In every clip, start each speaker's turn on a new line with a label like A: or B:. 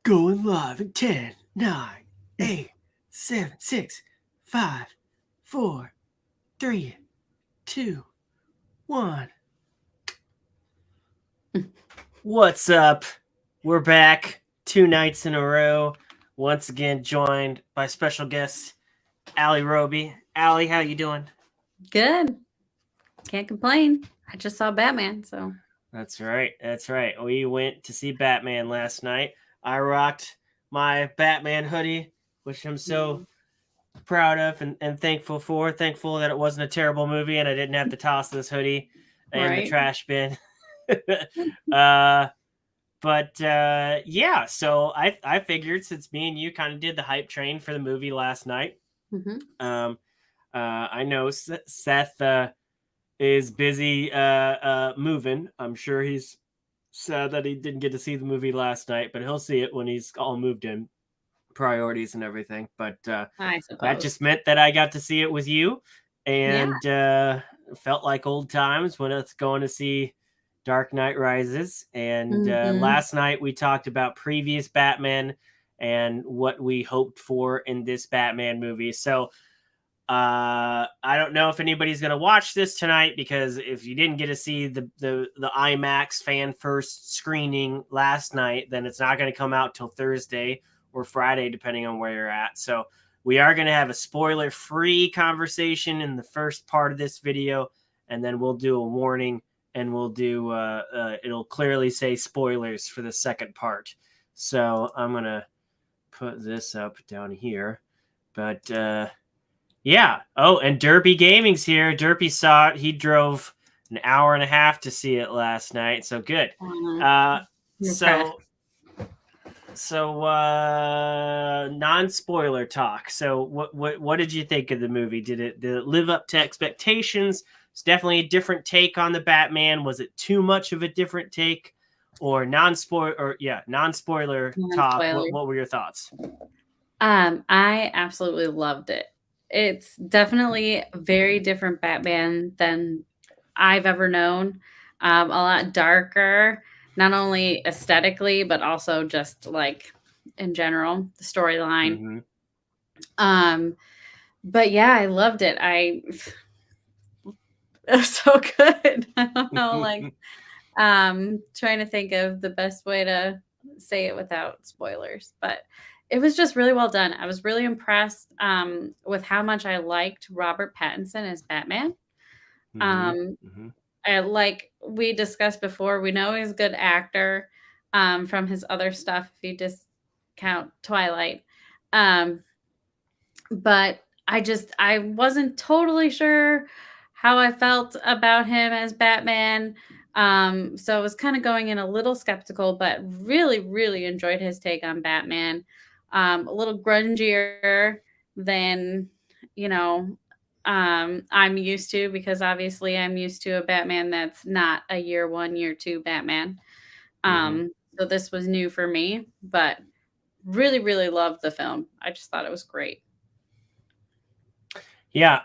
A: Going live in 10, 9, 8, 7, 6, 5, 4, 3, 2, 1. What's up? We're back 2 nights in a row. Once again joined by special guest Allie Roby. Allie, how you doing?
B: Good. Can't complain. I just saw Batman, so.
A: That's right. That's right. We went to see Batman last night. I rocked my Batman hoodie, which I'm so proud of and thankful for. Thankful that it wasn't a terrible movie and I didn't have to toss this hoodie in the
B: Right.
A: trash bin. uh, yeah, so I figured since me and you kind of did the hype train for the movie last night,
B: Mm-hmm.
A: I know Seth is busy moving. I'm sure he's sad that he didn't get to see the movie last night, but he'll see it when he's all moved in, priorities and everything. But
B: I
A: that
B: suppose.
A: just meant that I got to see it with you,
B: Yeah.
A: and felt like old times when it's going to see Dark Knight Rises. And
B: Mm-hmm.
A: last night we talked about previous Batman and what we hoped for in this Batman movie. So I don't know if anybody's going to watch this tonight, because if you didn't get to see the IMAX fan first screening last night, then it's not going to come out till Thursday or Friday, depending on where you're at. So we are going to have a spoiler-free conversation in the first part of this video, and then we'll do a warning, and we'll do it'll clearly say spoilers for the second part. So I'm going to put this up down here. But yeah. Oh, and Derpy Gaming's here. Derpy saw it. He drove an hour and a half to see it last night. So good. Uh,
B: You're pressed.
A: Non-spoiler talk. So what did you think of the movie? Did it live up to expectations? It's definitely a different take on the Batman. Was it too much of a different take? Or non-spoiler talk.
B: Non-spoiler.
A: What were your thoughts?
B: I absolutely loved it. It's definitely a very different Batman than I've ever known. A lot darker, not only aesthetically, but also just like in general, the storyline.
A: Mm-hmm.
B: But yeah, I loved it. It was so good. I don't know, like trying to think of the best way to say it without spoilers, but it was just really well done. I was really impressed with how much I liked Robert Pattinson as Batman.
A: Mm-hmm.
B: Um,
A: Mm-hmm.
B: like we discussed before, we know he's a good actor from his other stuff, if you discount Twilight. Um, but I wasn't totally sure how I felt about him as Batman. So I was kind of going in a little skeptical, but really, really enjoyed his take on Batman. A little grungier than, you know, I'm used to, because obviously I'm used to a Batman that's not a year one, year two Batman.
A: Mm-hmm.
B: So this was new for me, but really, really loved the film. I just thought it was great.
A: Yeah,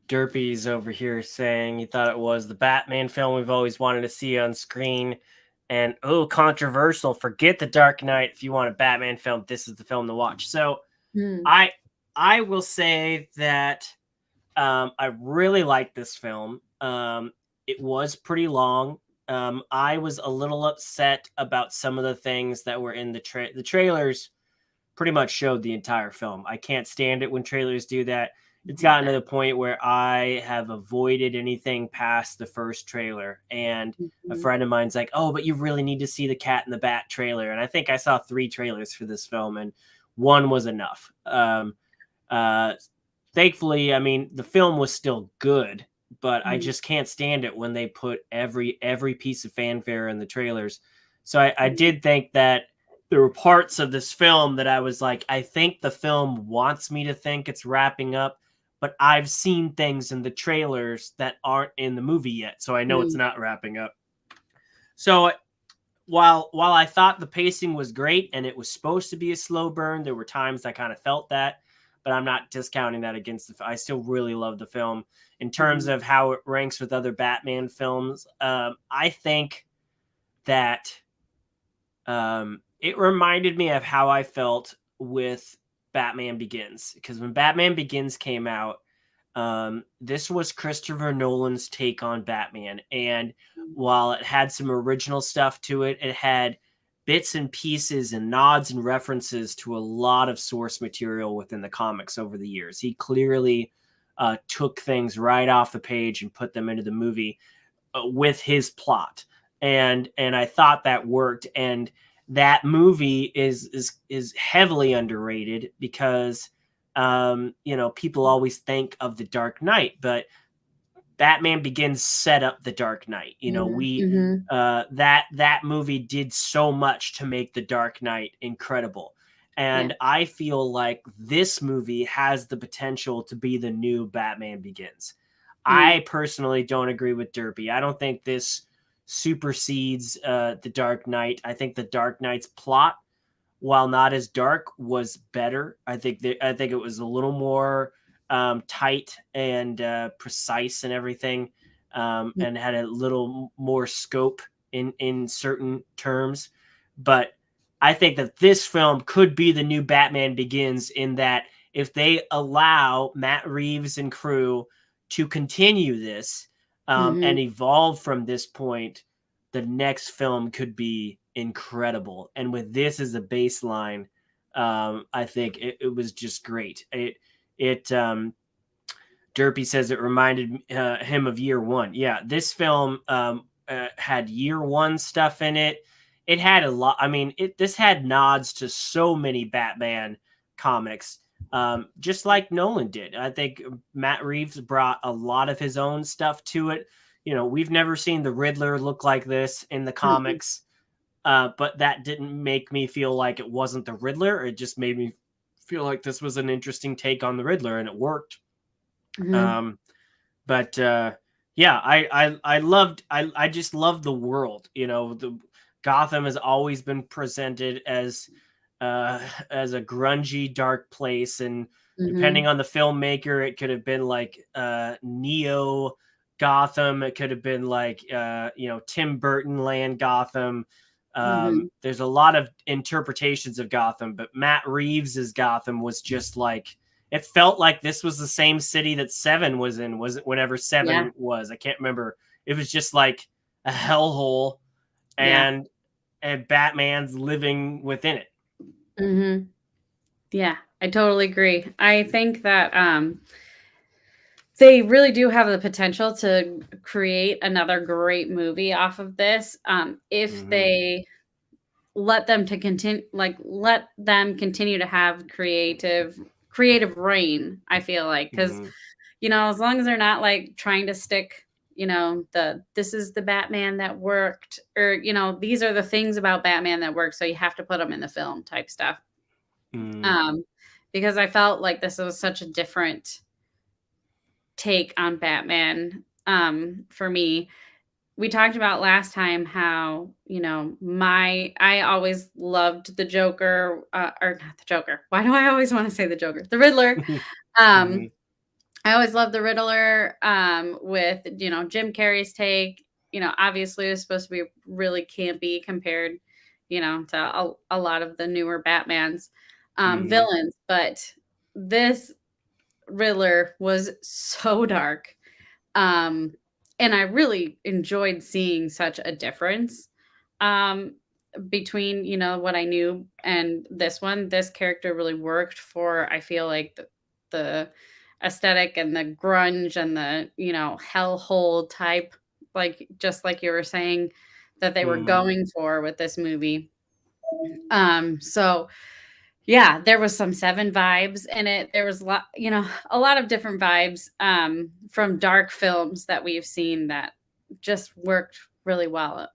A: Derpy's over here saying he thought it was the Batman film we've always wanted to see on screen. And controversial. Forget the Dark Knight. If you want a Batman film, this is the film to watch. So
B: Mm.
A: I will say that I really like this film. It was pretty long. I was a little upset about some of the things that were in the trailers. Pretty much showed the entire film. I can't stand it when trailers do that. It's gotten to the point where I have avoided anything past the first trailer. And a
B: Mhm.
A: friend of mine's like, "Oh, but you really need to see the Cat in the Bat trailer." And I think I saw 3 trailers for this film, and one was enough. Uh, Thankfully, I mean, the film was still good, but I
B: Mm.
A: just can't stand it when they put every piece of fanfare in the trailers. So I
B: Mm.
A: did think that there were parts of this film that I was like, I think the film wants me to think it's wrapping up, but I've seen things in the trailers that aren't in the movie yet, so I know it's
B: Mm.
A: not wrapping up. So while I thought the pacing was great and it was supposed to be a slow burn, there were times I kind of felt that, but I'm not discounting that against I still really love the film. In terms
B: Mhm.
A: of how it ranks with other Batman films, I think that it reminded me of how I felt with Batman Begins, because when Batman Begins came out, this was Christopher Nolan's take on Batman, and while it had some original stuff to it, it had bits and pieces and nods and references to a lot of source material within the comics over the years. He clearly took things right off the page and put them into the movie with his plot, and I thought that worked. And that movie is heavily underrated because people always think of the Dark Knight, but Batman Begins set up the Dark Knight.
B: Mm-hmm.
A: That movie did so much to make the Dark Knight incredible. And
B: Yeah.
A: I feel like this movie has the potential to be the new Batman Begins.
B: Mm.
A: I personally don't agree with Derpy. I don't think this supersedes the Dark Knight. I think the Dark Knight's plot, while not as dark, was better. I think it was a little more tight and precise and everything, and had a little more scope in certain terms. But I think that this film could be the new Batman Begins, in that if they allow Matt Reeves and crew to continue this and
B: Mm-hmm.
A: evolve from this point, the next film could be incredible. And with this as a baseline, I think it was just great. It Derpy says it reminded him of Year One. Yeah, this film had Year One stuff in it. It had a lot. I mean, this had nods to so many Batman comics, just like Nolan did. I think Matt Reeves brought a lot of his own stuff to it. We've never seen the Riddler look like this in the
B: Mm-hmm.
A: comics, but that didn't make me feel like it wasn't the Riddler. It just made me feel like this was an interesting take on the Riddler, and it worked.
B: Mm-hmm.
A: Um, but yeah, I just love the world. The Gotham has always been presented uh, as a grungy, dark place, and depending
B: Mm-hmm.
A: on the filmmaker, it could have been like Neo Gotham. It could have been like Tim Burton land Gotham.
B: Mm-hmm.
A: There's a lot of interpretations of Gotham, but Matt Reeves's Gotham was just like, it felt like this was the same city that Seven was in. Was it whenever
B: Yeah.
A: Seven was? I can't remember. It was just like a hellhole,
B: Yeah.
A: and Batman's living within it.
B: Mm-hmm. Yeah, I totally agree. I think that they really do have the potential to create another great movie off of this, if
A: Mm-hmm.
B: they let them continue to have creative reign. I feel like, because
A: Mm-hmm.
B: as long as they're not like trying to stick, this is the Batman that worked, or these are the things about Batman that work, so you have to put them in the film type stuff.
A: Mm-hmm.
B: Um, because I felt like this was such a different take on Batman. For me, we talked about last time how I always loved the Joker, or not the Joker. Why do I always want to say the Joker? The Riddler.
A: Mm-hmm.
B: Um, I always loved the Riddler. With Jim Carrey's take. Obviously it was supposed to be really campy compared, to a lot of the newer Batman's
A: Mm-hmm.
B: villains, but this Riddler was so dark. Um, and I really enjoyed seeing such a difference um, between, what I knew and this one. This character really worked for, I feel like, the aesthetic and the grunge and the, hellhole type, like, just like you were saying, that they were
A: Mm-hmm.
B: going for with this movie. So yeah, there was some Seven vibes in it. There was a lot of different vibes from dark films that we've seen that just worked really well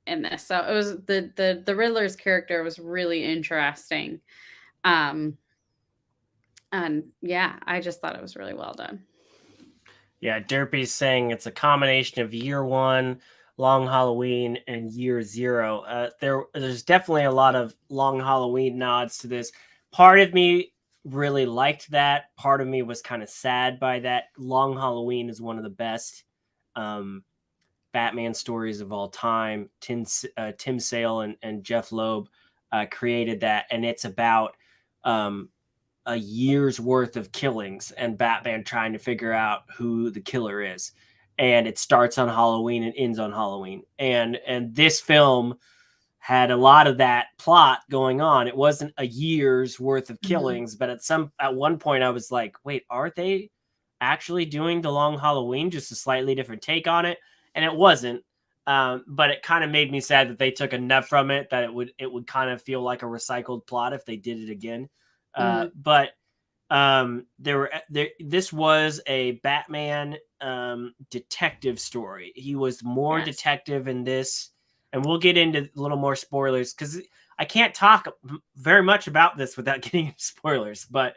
B: in this. So it was the Riddler's character was really interesting. Um and yeah, I just thought it was really well done.
A: Yeah, Derpy's saying it's a combination of Year One, Long Halloween, and Year Zero. There's definitely a lot of Long Halloween nods to this. Part of me really liked that. Part of me was kind of sad by that. Long Halloween is one of the best um, Batman stories of all time. Tim Sale and Jeff Loeb created that, and it's about a year's worth of killings and Batman trying to figure out who the killer is. And it starts on Halloween and ends on Halloween. And this film had a lot of that plot going on. It wasn't a year's worth of killings, but at one point I was like, wait, are they actually doing the long Halloween, just a slightly different take on it? And it wasn't. But it kind of made me sad that they took enough from it that it would kind of feel like a recycled plot if they did it again. But this was a Batman detective story. He was more detective in this, and we'll get into a little more spoilers because I can't talk very much about this without getting into spoilers. But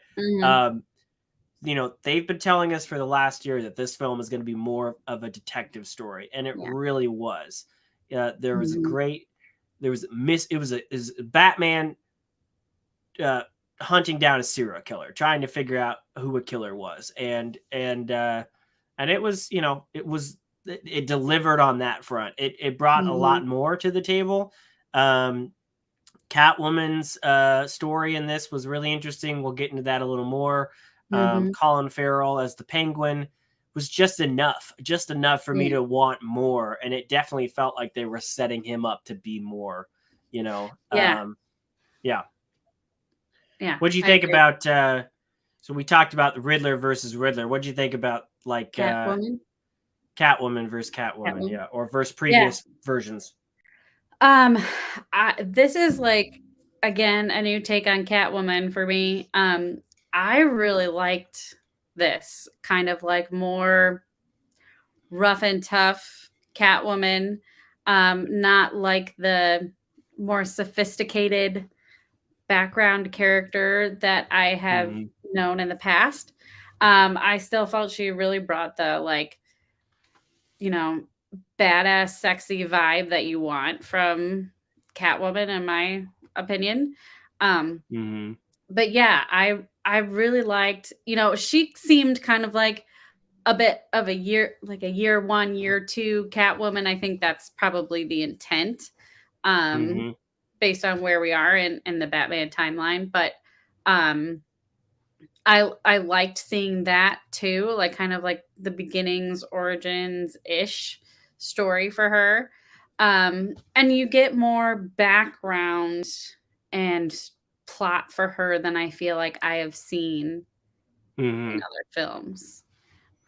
A: you know, they've been telling us for the last year that this film is going to be more of a detective story, and it really was. There was it was Batman hunting down a serial killer, trying to figure out who a killer was, and it was, you know, it delivered on that front. It brought a lot more to the table. Catwoman's story in this was really interesting. We'll get into that a little more. Colin Farrell as the Penguin was just enough for me to want more, and it definitely felt like they were setting him up to be more, you know. What'd you think about so we talked about the Riddler versus Riddler. What'd you think about like Catwoman versus Catwoman, or versus previous versions?
B: This is like, again, a new take on Catwoman for me. I really liked this kind of like more rough and tough Catwoman, not like the more sophisticated background character that I have known in the past. I still felt she really brought the, like, you know, badass, sexy vibe that you want from Catwoman, in my opinion. But yeah, I really liked, you know, she seemed kind of like a bit of a year 1, year 2 Catwoman. I think that's probably the intent. Based on where we are in the Batman timeline. But I liked seeing that too, like kind of like the beginnings, origins-ish story for her. And you get more background and plot for her than I feel like I have seen in other films.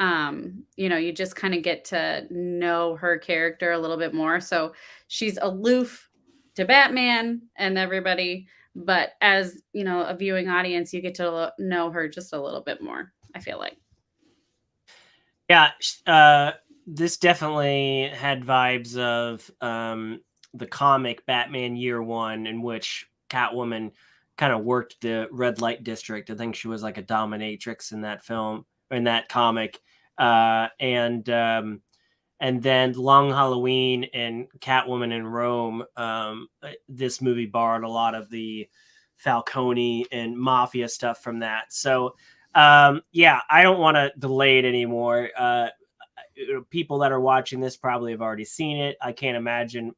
B: You know, you just kind of get to know her character a little bit more. So she's aloof to Batman and everybody, but as, you know, a viewing audience, you get to know her just a little bit more, I feel like.
A: This definitely had vibes of the comic Batman Year One, in which Catwoman kind of worked the red light district. I think she was like a dominatrix in that film, in that comic. And then Long Halloween and Catwoman in Rome. This movie borrowed a lot of the Falcone and Mafia stuff from that. So, I don't want to delay it anymore. People that are watching this probably have already seen it. I can't imagine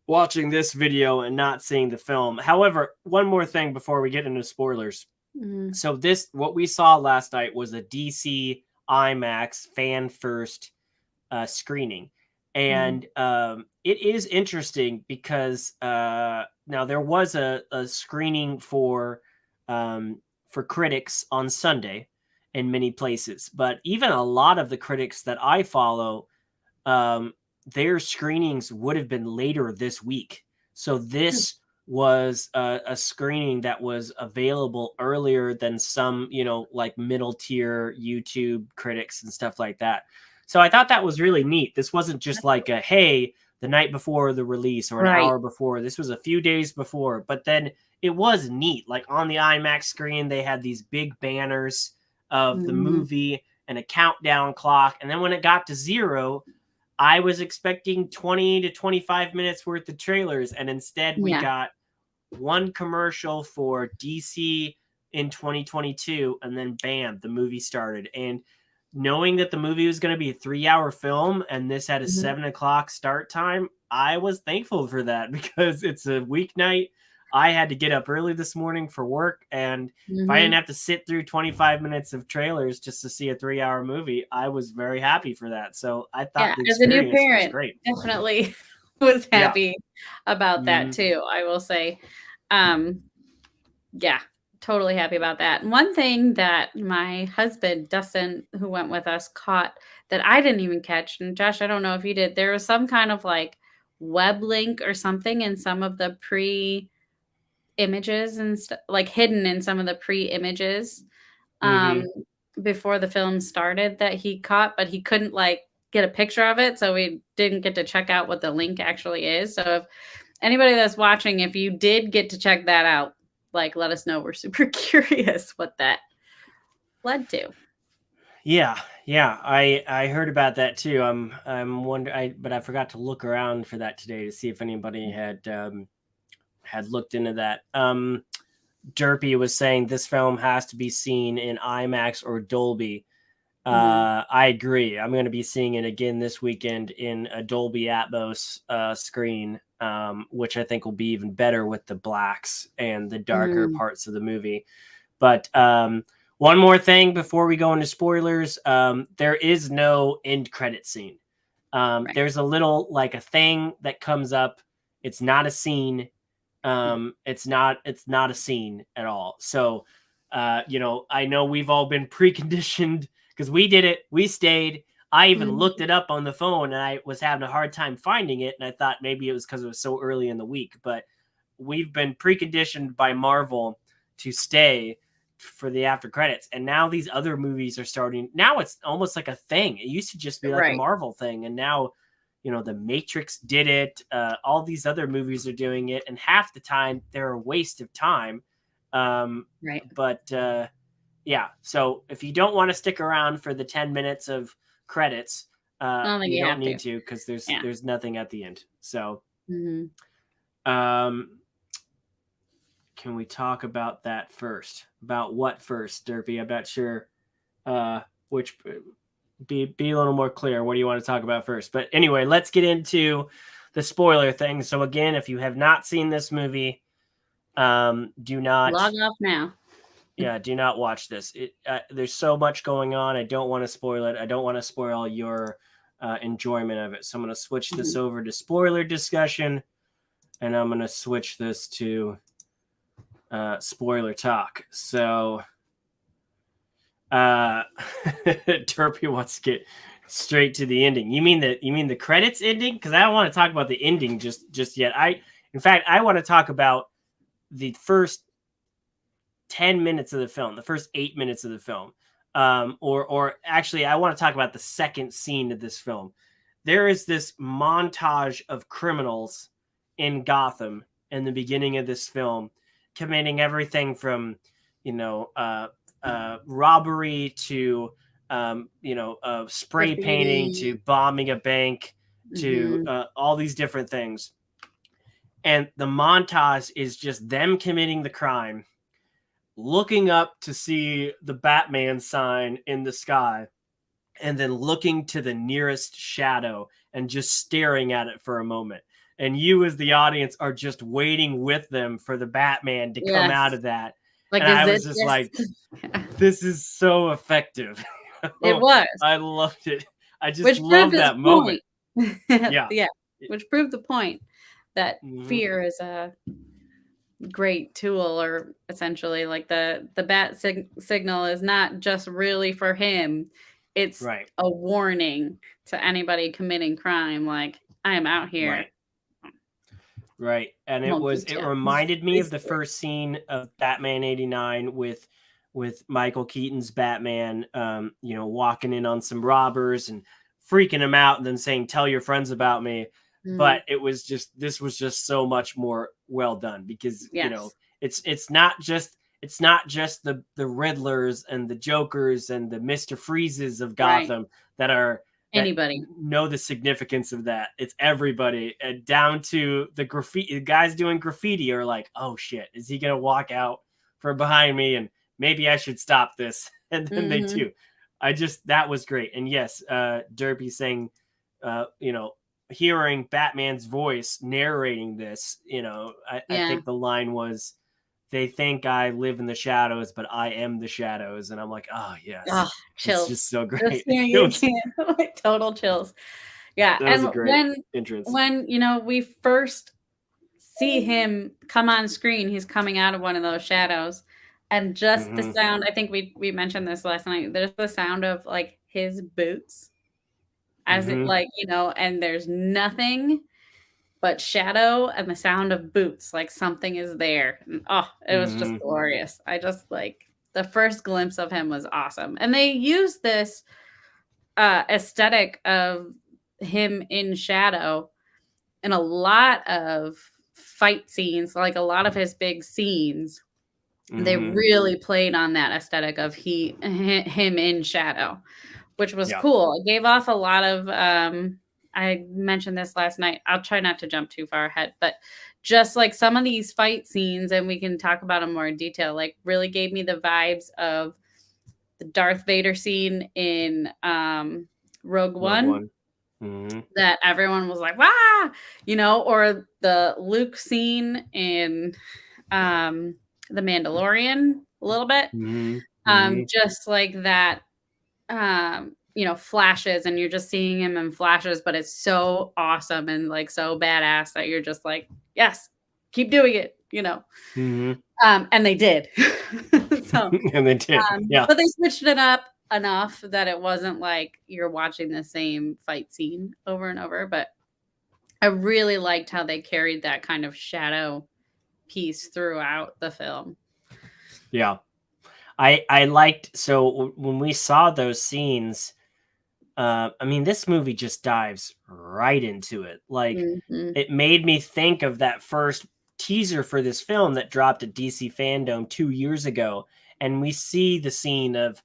A: watching this video and not seeing the film. However, one more thing before we get into spoilers. So what we saw last night was a DC IMAX fan first screening, and it is interesting because now there was a screening for critics on Sunday in many places, but even a lot of the critics that I follow, their screenings would have been later this week. So this was a screening that was available earlier than some, you know, like middle tier YouTube critics and stuff like that. So I thought that was really neat. This wasn't just like a, hey, the night before the release or an hour before. This was a few days before, but then it was neat. Like on the IMAX screen, they had these big banners of the movie and a countdown clock. And then when it got to 0, I was expecting 20 to 25 minutes worth of trailers. And instead we got one commercial for DC in 2022. And then bam, the movie started. And knowing that the movie was going to be a 3-hour film and this had a 7 o'clock start time, I was thankful for that because it's a weeknight. I had to get up early this morning for work, and if I didn't have to sit through 25 minutes of trailers just to see a 3-hour movie, I was very happy for that. So I thought the
B: as a new
A: experience was
B: parent,
A: great.
B: definitely was happy about that too. I will say, yeah, totally happy about that. And one thing that my husband Dustin, who went with us, caught that I didn't even catch, and Josh, I don't know if you did. There was some kind of like web link or something in some of the images and stuff, like hidden in some of the pre-images before the film started, that he caught, but he couldn't like get a picture of it, so we didn't get to check out what the link actually is. So if anybody that's watching, if you did get to check that out, like, let us know. We're super curious what that led to.
A: Yeah, I heard about that too. I'm wondering, but I forgot to look around for that today to see if anybody had looked into that. Derpy was saying this film has to be seen in IMAX or Dolby. I agree. I'm going to be seeing it again this weekend in a Dolby Atmos screen, which I think will be even better with the blacks and the darker parts of the movie. But one more thing before we go into spoilers, there is no end credit scene. There's a little, like, a thing that comes up. It's not a scene. It's not a scene at all. So, I know we've all been preconditioned because we did it. We stayed. I even looked it up on the phone, and I was having a hard time finding it. And I thought maybe it was because it was so early in the week, but we've been preconditioned by Marvel to stay for the after credits. And now these other movies are starting. Now it's almost like a thing. It used to just be like a Marvel thing. And now, The Matrix did it. All these other movies are doing it. And half the time they're a waste of time. But yeah. So if you don't want to stick around for the 10 minutes of credits, you don't need to, because there's nothing at the end. So, can we talk about that first? About what first, Derpy? I'm not sure which. Be a little more clear. What do you want to talk about first? But anyway, let's get into the spoiler thing. So again, if you have not seen this movie, do not
B: log off now.
A: Yeah, do not watch this. There's so much going on. I don't want to spoil it. I don't want to spoil your enjoyment of it. So I'm going to switch this over to spoiler discussion, and I'm going to switch this to spoiler talk. So Derpy wants to get straight to the ending. You mean the credits ending? Because I don't want to talk about the ending just yet. In fact, I want to talk about the first 10 minutes of the film, the first 8 minutes of the film. Or actually, I want to talk about the second scene of this film. There is this montage of criminals in Gotham in the beginning of this film, committing everything from, robbery to, spray painting to bombing a bank to all these different things. And the montage is just them committing the crime, looking up to see the Batman sign in the sky, and then looking to the nearest shadow and just staring at it for a moment. And you, as the audience, are just waiting with them for the Batman to come out of that. Like, and I was just like, this is so effective.
B: It was.
A: I loved it. I just love that moment.
B: Yeah. Which proved the point that fear is a great tool, or essentially like the bat signal is not just really for him. It's a warning to anybody committing crime. Like, I am out here.
A: Right. And it reminded me of the first scene of Batman 89 with Michael Keaton's Batman, walking in on some robbers and freaking them out and then saying, "Tell your friends about me." But this was just so much more well done, because, it's not just the Riddlers and the Jokers and the Mr. Freezes of Gotham that anybody know the significance of that. It's everybody, down to the graffiti guys doing graffiti are like, "Oh shit, is he gonna walk out from behind me? And maybe I should stop this." And then they do. that was great. And yes, Derpy saying, hearing Batman's voice narrating this, I
B: Yeah.
A: think the line was, they think I live in the shadows, but I am the shadows. And I'm like, oh, yes.
B: Oh,
A: It's
B: chills.
A: just so
B: Just
A: great.
B: hearing
A: It
B: it
A: was,
B: again, like total chills. Yeah,
A: that was
B: and
A: a great
B: when
A: entrance.
B: when we first see him come on screen, he's coming out of one of those shadows, and just the sound. I think we mentioned this last night. There's the sound of like his boots as it like and there's nothing but shadow and the sound of boots, like something is there. And, oh, it was just glorious. I just like the first glimpse of him was awesome. And they used this aesthetic of him in shadow in a lot of fight scenes, like a lot of his big scenes. They really played on that aesthetic of him in shadow, which was
A: Yeah.
B: cool. It gave off a lot of I mentioned this last night. I'll try not to jump too far ahead, but just like some of these fight scenes, and we can talk about them more in detail, like really gave me the vibes of the Darth Vader scene in Rogue One. That everyone was like, "Wah!" Or the Luke scene in The Mandalorian a little bit. Just like that, flashes, and you're just seeing him in flashes, but it's so awesome and like so badass that you're just like, yes, keep doing it. And they did. So,
A: And they did. Yeah.
B: but they switched it up enough that it wasn't like you're watching the same fight scene over and over. But I really liked how they carried that kind of shadow piece throughout the film.
A: Yeah. I liked, so when we saw those scenes, this movie just dives right into it. Like, it made me think of that first teaser for this film that dropped at DC Fandom 2 years ago, and we see the scene of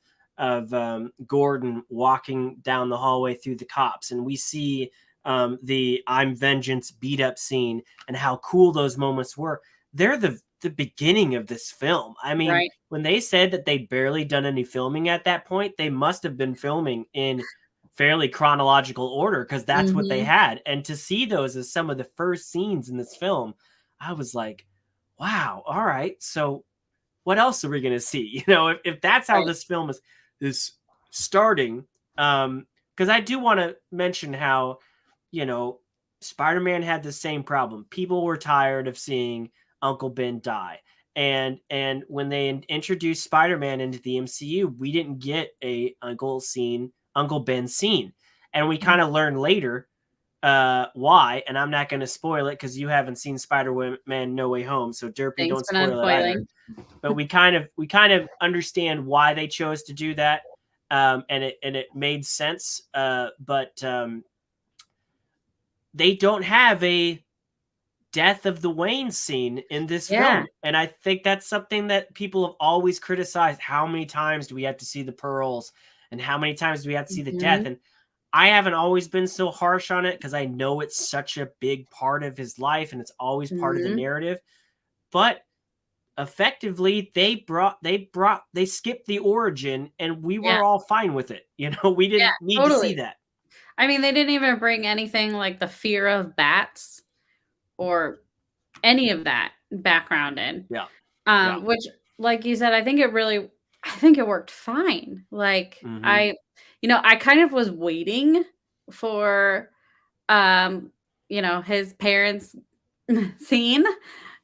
A: Gordon walking down the hallway through the cops, and we see the I'm Vengeance beat up scene, and how cool those moments were. They're the beginning of this film.
B: Right.
A: When they said that they'd barely done any filming at that point, they must have been filming in fairly chronological order, because that's what they had. And to see those as some of the first scenes in this film, I was like, wow, all right, so what else are we going to see? If that's how
B: Right.
A: this film is starting. Because I do want to mention how, Spider-Man had the same problem. People were tired of seeing Uncle Ben die. And when they introduced Spider-Man into the MCU, we didn't get a Uncle Ben scene. And we kind of learned later why, and I'm not going to spoil it because you haven't seen Spider-Man No Way Home, so Derpy,
B: Thanks
A: don't
B: for not
A: spoil it either.
B: spoiling.
A: But we kind of understand why they chose to do that, and it made sense. But they don't have a death of the Wayne scene in this film, and I think that's something that people have always criticized. How many times do we have to see the pearls, and how many times do we have to see the death? And I haven't always been so harsh on it because I know it's such a big part of his life and it's always part of the narrative. But effectively, they skipped the origin, and we were all fine with it. We didn't need to see that.
B: They didn't even bring anything like the fear of bats or any of that background in.
A: Yeah.
B: Which, like you said, I think it worked fine. Like I kind of was waiting for his parents scene,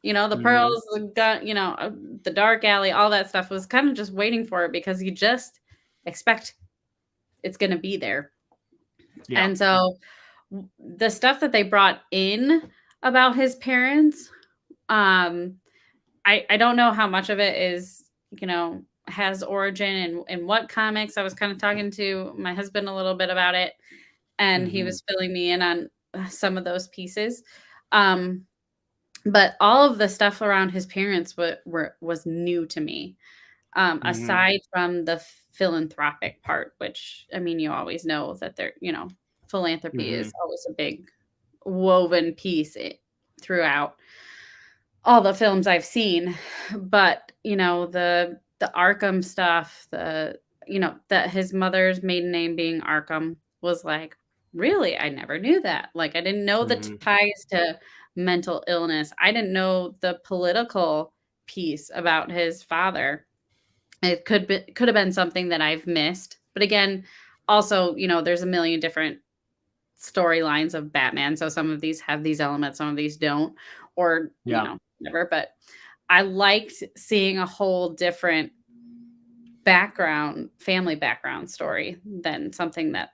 B: the pearls, the gun, the dark alley, all that stuff, was kind of just waiting for it because you just expect it's going to be there.
A: Yeah.
B: And so the stuff that they brought in about his parents, I don't know how much of it is, has origin and what comics. I was kind of talking to my husband a little bit about it, and he was filling me in on some of those pieces. But all of the stuff around his parents was new to me. Aside from the philanthropic part, which, you always know that they're, philanthropy is always a big woven piece throughout all the films I've seen. But, the Arkham stuff, the that his mother's maiden name being Arkham was like, really? I never knew that. Like, I didn't know the
A: Mhm.
B: ties to mental illness. I didn't know the political piece about his father. It could have been something that I've missed. But again, also, there's a million different storylines of Batman. So some of these have these elements, some of these don't, or,
A: Yeah.
B: whatever. But I liked seeing a whole different family background story than something that,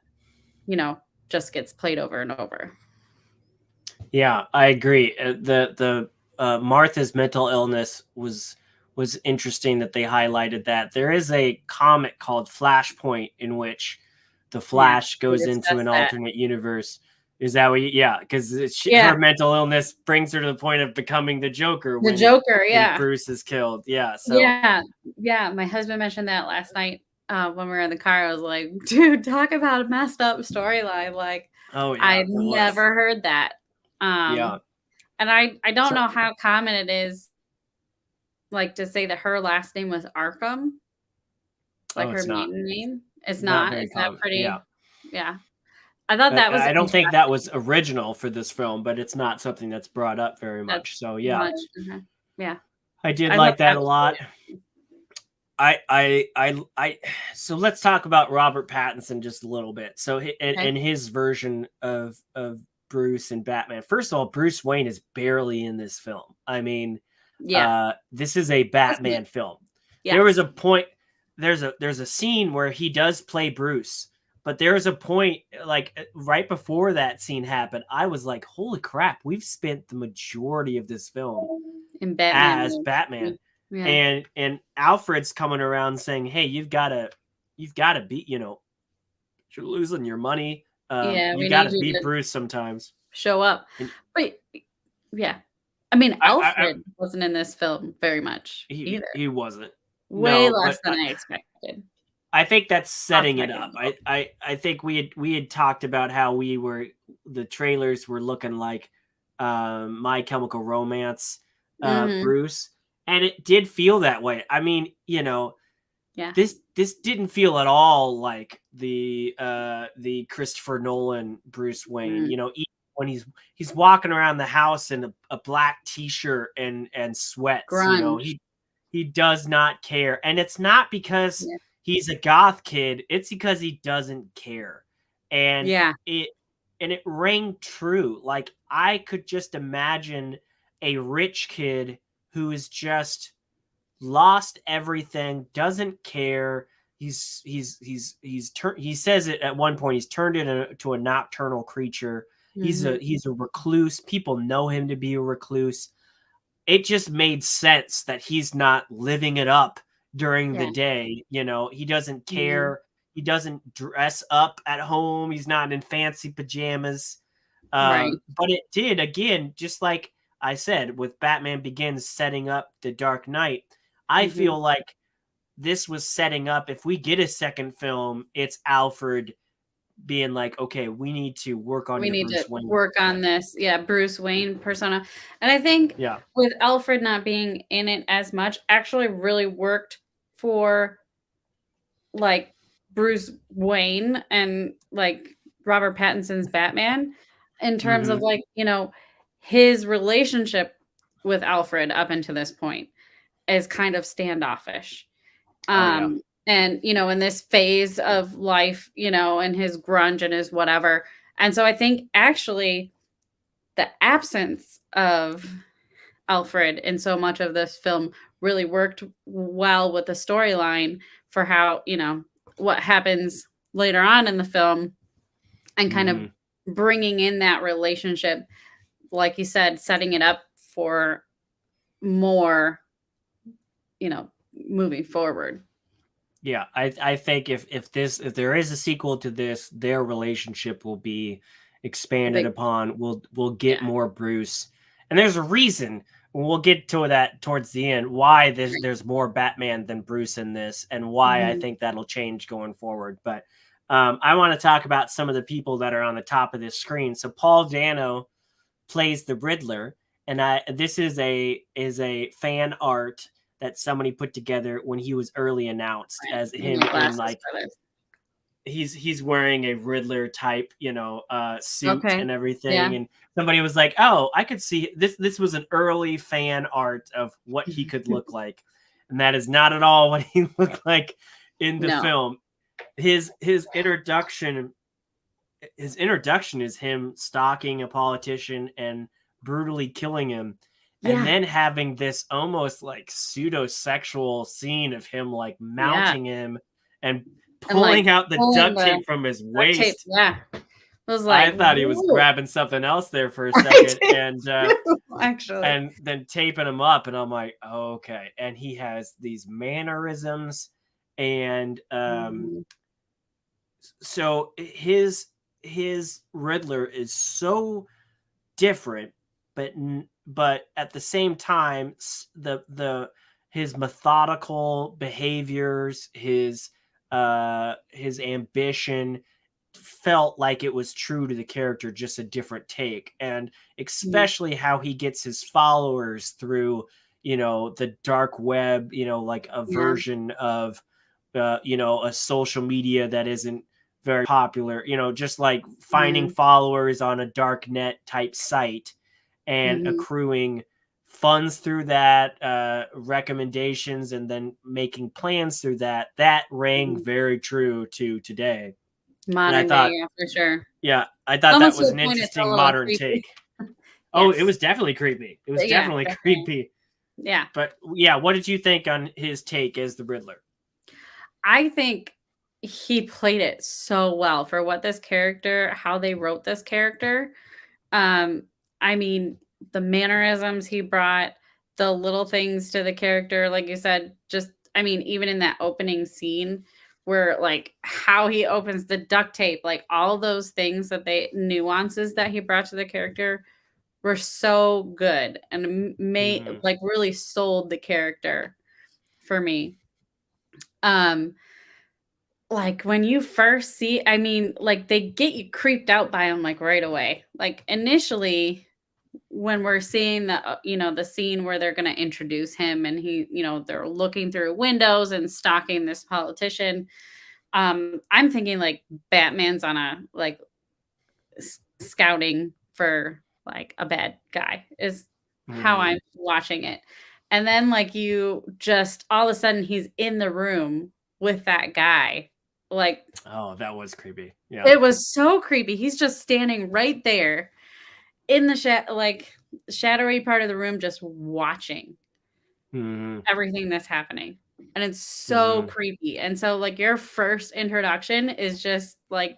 B: just gets played over and over.
A: Yeah, I agree. The Martha's mental illness was interesting that they highlighted that. There is a comic called Flashpoint in which the
B: Yeah,
A: Flash
B: we
A: goes into
B: discussed
A: an
B: that.
A: alternate universe. Is that what? Yeah, because
B: Yeah,
A: her mental illness brings her to the point of becoming the Joker
B: the Joker,
A: when
B: yeah.
A: Bruce is killed. Yeah, so
B: Yeah, yeah, my husband mentioned that last night, when we were in the car. I was like, "Dude, talk about a messed up storyline." Like,
A: oh yeah,
B: I
A: it was.
B: never heard that.
A: Yeah.
B: And I don't
A: So
B: know how common it is, like, to say that her last name was Arkham, like
A: oh,
B: her
A: it's not.
B: maiden name. It's
A: Not
B: not?
A: very
B: Is that
A: common. Yeah.
B: pretty? Yeah. I thought that was
A: I don't think that was
B: interesting.
A: original for this film, but it's not something that's brought up very
B: That's
A: much. So yeah,
B: much. Mhm. Yeah.
A: I did
B: I thought
A: like that
B: that
A: a
B: was
A: lot.
B: really interesting.
A: So let's talk about Robert Pattinson just a little bit. So
B: Okay.
A: in his version of Bruce and Batman, first of all, Bruce Wayne is barely in this film. I mean,
B: Yeah.
A: this is a
B: This is
A: Batman film. There was
B: yes.
A: a point. There's a scene where he does play Bruce, but there's a point like right before that scene happened. I was like, "Holy crap! We've spent the majority of this film
B: In Batman
A: as
B: mode.
A: Batman."
B: Yeah.
A: And Alfred's coming around saying, "Hey, you've got to be, you're losing your money.
B: Yeah,
A: You
B: we
A: got
B: need
A: to
B: you
A: be
B: to
A: Bruce sometimes."
B: show up.
A: And
B: But yeah. I mean,
A: I
B: Alfred wasn't in this film very much either.
A: he wasn't.
B: Way
A: No,
B: less
A: but
B: than I expected.
A: I think that's
B: Off
A: setting
B: my
A: it up.
B: envelope.
A: I think we had talked about how the trailers were looking like My Chemical Romance
B: Mhm.
A: Bruce, and it did feel that way. I mean,
B: Yeah.
A: this didn't feel at all like the Christopher Nolan Bruce Wayne.
B: Mm.
A: Even when he's walking around the house in a black t-shirt and sweats,
B: Grunge.
A: he does not care. And it's not because
B: Yeah.
A: he's a goth kid, it's because he doesn't care. And
B: Yeah.
A: it it rang true. Like I could just imagine a rich kid who is just lost everything, doesn't care. He says it at one point. He's turned into a nocturnal creature.
B: Mhm.
A: He's a recluse. People know him to be a recluse. It just made sense that he's not living it up during the
B: Yeah.
A: day. He doesn't
B: Mhm.
A: care. He doesn't dress up at home. He's not in fancy pajamas.
B: Right.
A: But it did again, just like I said, with Batman Begins setting up the Dark Knight. I
B: Mhm.
A: feel like this was setting up. If we get a second film, it's Alfred being like, "Okay, we need to work on
B: We
A: your
B: need to
A: Bruce Wayne
B: work on
A: thing."
B: this, yeah, Bruce Wayne persona. And I think
A: Yeah.
B: with Alfred not being in it as much, actually really worked for, like, Bruce Wayne and, like, Robert Pattinson's Batman in terms of,
A: Mhm.
B: like, his relationship with Alfred up until this point is kind of standoffish.
A: Oh yeah.
B: And, in this phase of life, and his grunge and his whatever. And so I think actually the absence of Alfred in so much of this film really worked well with the storyline for how, what happens later on in the film and kind of
A: Mhm.
B: bringing in that relationship, like you said, setting it up for more, moving forward.
A: Yeah, I think if there is a sequel to this, their relationship will be
B: A
A: expanded
B: big,
A: upon. We'll get
B: yeah.
A: more Bruce, and there's a reason. We'll get to that towards the end. Why
B: Right.
A: there's more Batman than Bruce in this, and why I
B: Mhm.
A: think that'll change going forward. But I want to talk about some of the people that are on the top of this screen. So Paul Dano plays the Riddler, and this is a fan art that somebody put together when he was early announced as him in
B: Glasses
A: like
B: brothers.
A: he's wearing a Riddler type, suit
B: Okay.
A: and everything.
B: Yeah.
A: And somebody was like, "Oh, I could see this. This was an early fan art of what he could look like," and that is not at all what he looked like in the
B: No.
A: film. His introduction is him stalking a politician and brutally killing him, and
B: Yeah.
A: then having this almost like pseudo sexual scene of him like
B: Yeah.
A: mounting him and
B: And like
A: pulling out the
B: pulling
A: duct
B: the
A: tape from his
B: duct tape.
A: waist.
B: Yeah. I was
A: I
B: like,
A: thought he was
B: whoa.
A: grabbing something else there for a
B: I
A: second,
B: did too, actually.
A: and then taping him up, and I'm like, okay. And he has these mannerisms, and
B: Mhm.
A: so his Riddler is so different, but at the same time, the his methodical behaviors, his ambition felt like it was true to the character, just a different take. And
B: Mhm.
A: especially how he gets his followers through, the dark web, like a
B: Yeah.
A: version of a social media that isn't very popular, just like finding
B: Mhm.
A: followers on a dark net type site and
B: Mhm.
A: accruing funds through that, recommendations, and then making plans through that rang
B: Mhm.
A: very true to today. And I
B: Modern day,
A: thought,
B: yeah, for sure.
A: yeah, I thought that
B: Almost to
A: was
B: a
A: an
B: point it's a
A: interesting
B: little
A: modern
B: creepy.
A: take. Oh, it
B: Yes.
A: was definitely creepy. It was
B: Yeah,
A: definitely
B: definitely.
A: creepy.
B: Yeah.
A: But yeah, what did you think on his take as the Riddler?
B: I think he played it so well for what this character how they wrote this character. Um, I mean, the mannerisms he brought, the little things to the character, like you said, just I mean, even in that opening scene where like how he opens the duct tape, like all those things that they nuances that he brought to the character were so good and made
A: Hmm.
B: like really sold the character for me. Um like when you first see I mean, like they get you creeped out by him like right away. Like initially when we're seeing the scene where they're going to introduce him and they're looking through windows and stalking this politician. I'm thinking like Batman's on a like scouting for like a bad guy is how
A: Hmm.
B: I'm watching it. And then like you just all of a sudden he's in the room with that guy. Like
A: Oh, that was creepy. Yeah.
B: it was so creepy. He's just standing right there in the like shadowy part of the room just watching
A: Hmm.
B: everything that's happening. And it's so
A: Hmm.
B: creepy. And so like your first introduction is just like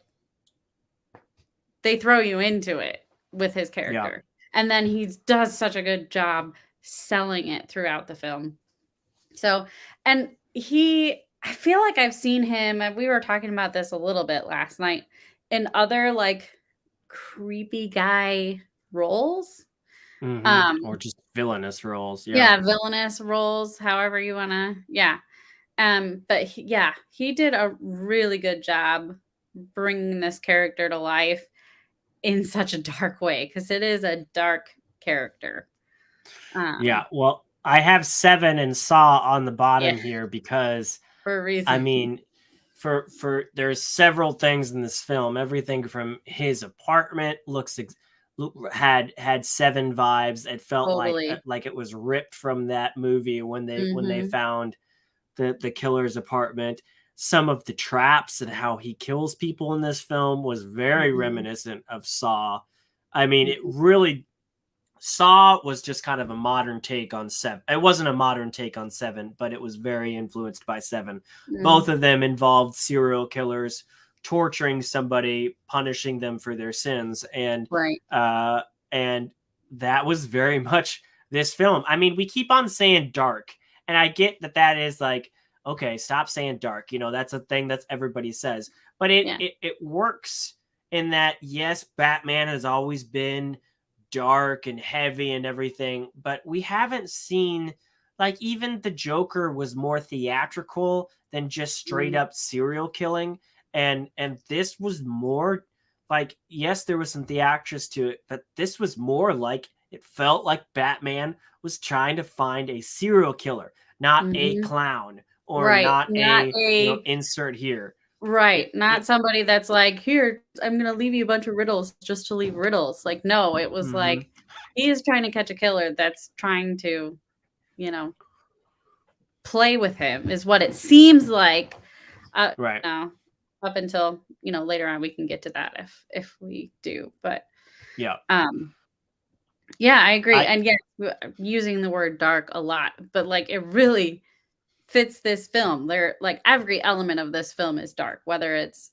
B: they throw you into it with his
A: Yeah.
B: character. And then he does such a good job selling it throughout the film. So, and I feel like I've seen him, and we were talking about this a little bit last night in other like creepy guy roles.
A: Hmm.
B: Um,
A: Or just villainous roles. Yeah.
B: yeah, villainous roles, however you wanna yeah. But he did a really good job bringing this character to life in such a dark way because it is a dark character.
A: Yeah.
B: Um,
A: Well, I have 7 and Saw on the
B: yeah,
A: bottom here because
B: for a
A: I
B: reason.
A: mean, for there's several things in this film. Everything from his apartment had 7 vibes. It felt
B: Totally.
A: like it was ripped from that movie when they
B: Mhm,
A: found the killer's apartment. Some of the traps and how he kills people in this film was very
B: mhm,
A: reminiscent of Saw. I mean, it
B: mhm,
A: really Saw was just kind of a modern take on 7. It wasn't a modern take on 7, but it was very influenced by 7.
B: mm,
A: Both of them involved serial killers torturing somebody, punishing them for their sins,
B: right.
A: uh, and that was very much this film. I mean, we keep on saying dark, and I get that is like, okay, stop saying dark. That's a thing that everybody says, but it
B: Yeah,
A: it, it works in that yes, Batman has always been dark and heavy and everything, but we haven't seen like even the Joker was more theatrical than just straight
B: mm,
A: up serial killing, and this was more like yes, there was some theatrics to it, but this was more like it felt like Batman was trying to find a serial killer, not a
B: Mhm.
A: clown or
B: Right.
A: not
B: Not
A: a,
B: a
A: insert here.
B: right.
A: It
B: Not somebody that's like, "Here, I'm gonna leave you a bunch of riddles just to leave riddles." Like, no, it was
A: mhm.
B: like, he is trying to catch a killer that's trying to, you know, play with him is what it seems like.
A: Right.
B: No, up until, later on we can get to that if we do. But
A: Yeah.
B: um yeah, I agree.
A: I
B: And yes, using the word dark a lot, but like it really fits this film. There like every element of this film is dark, whether it's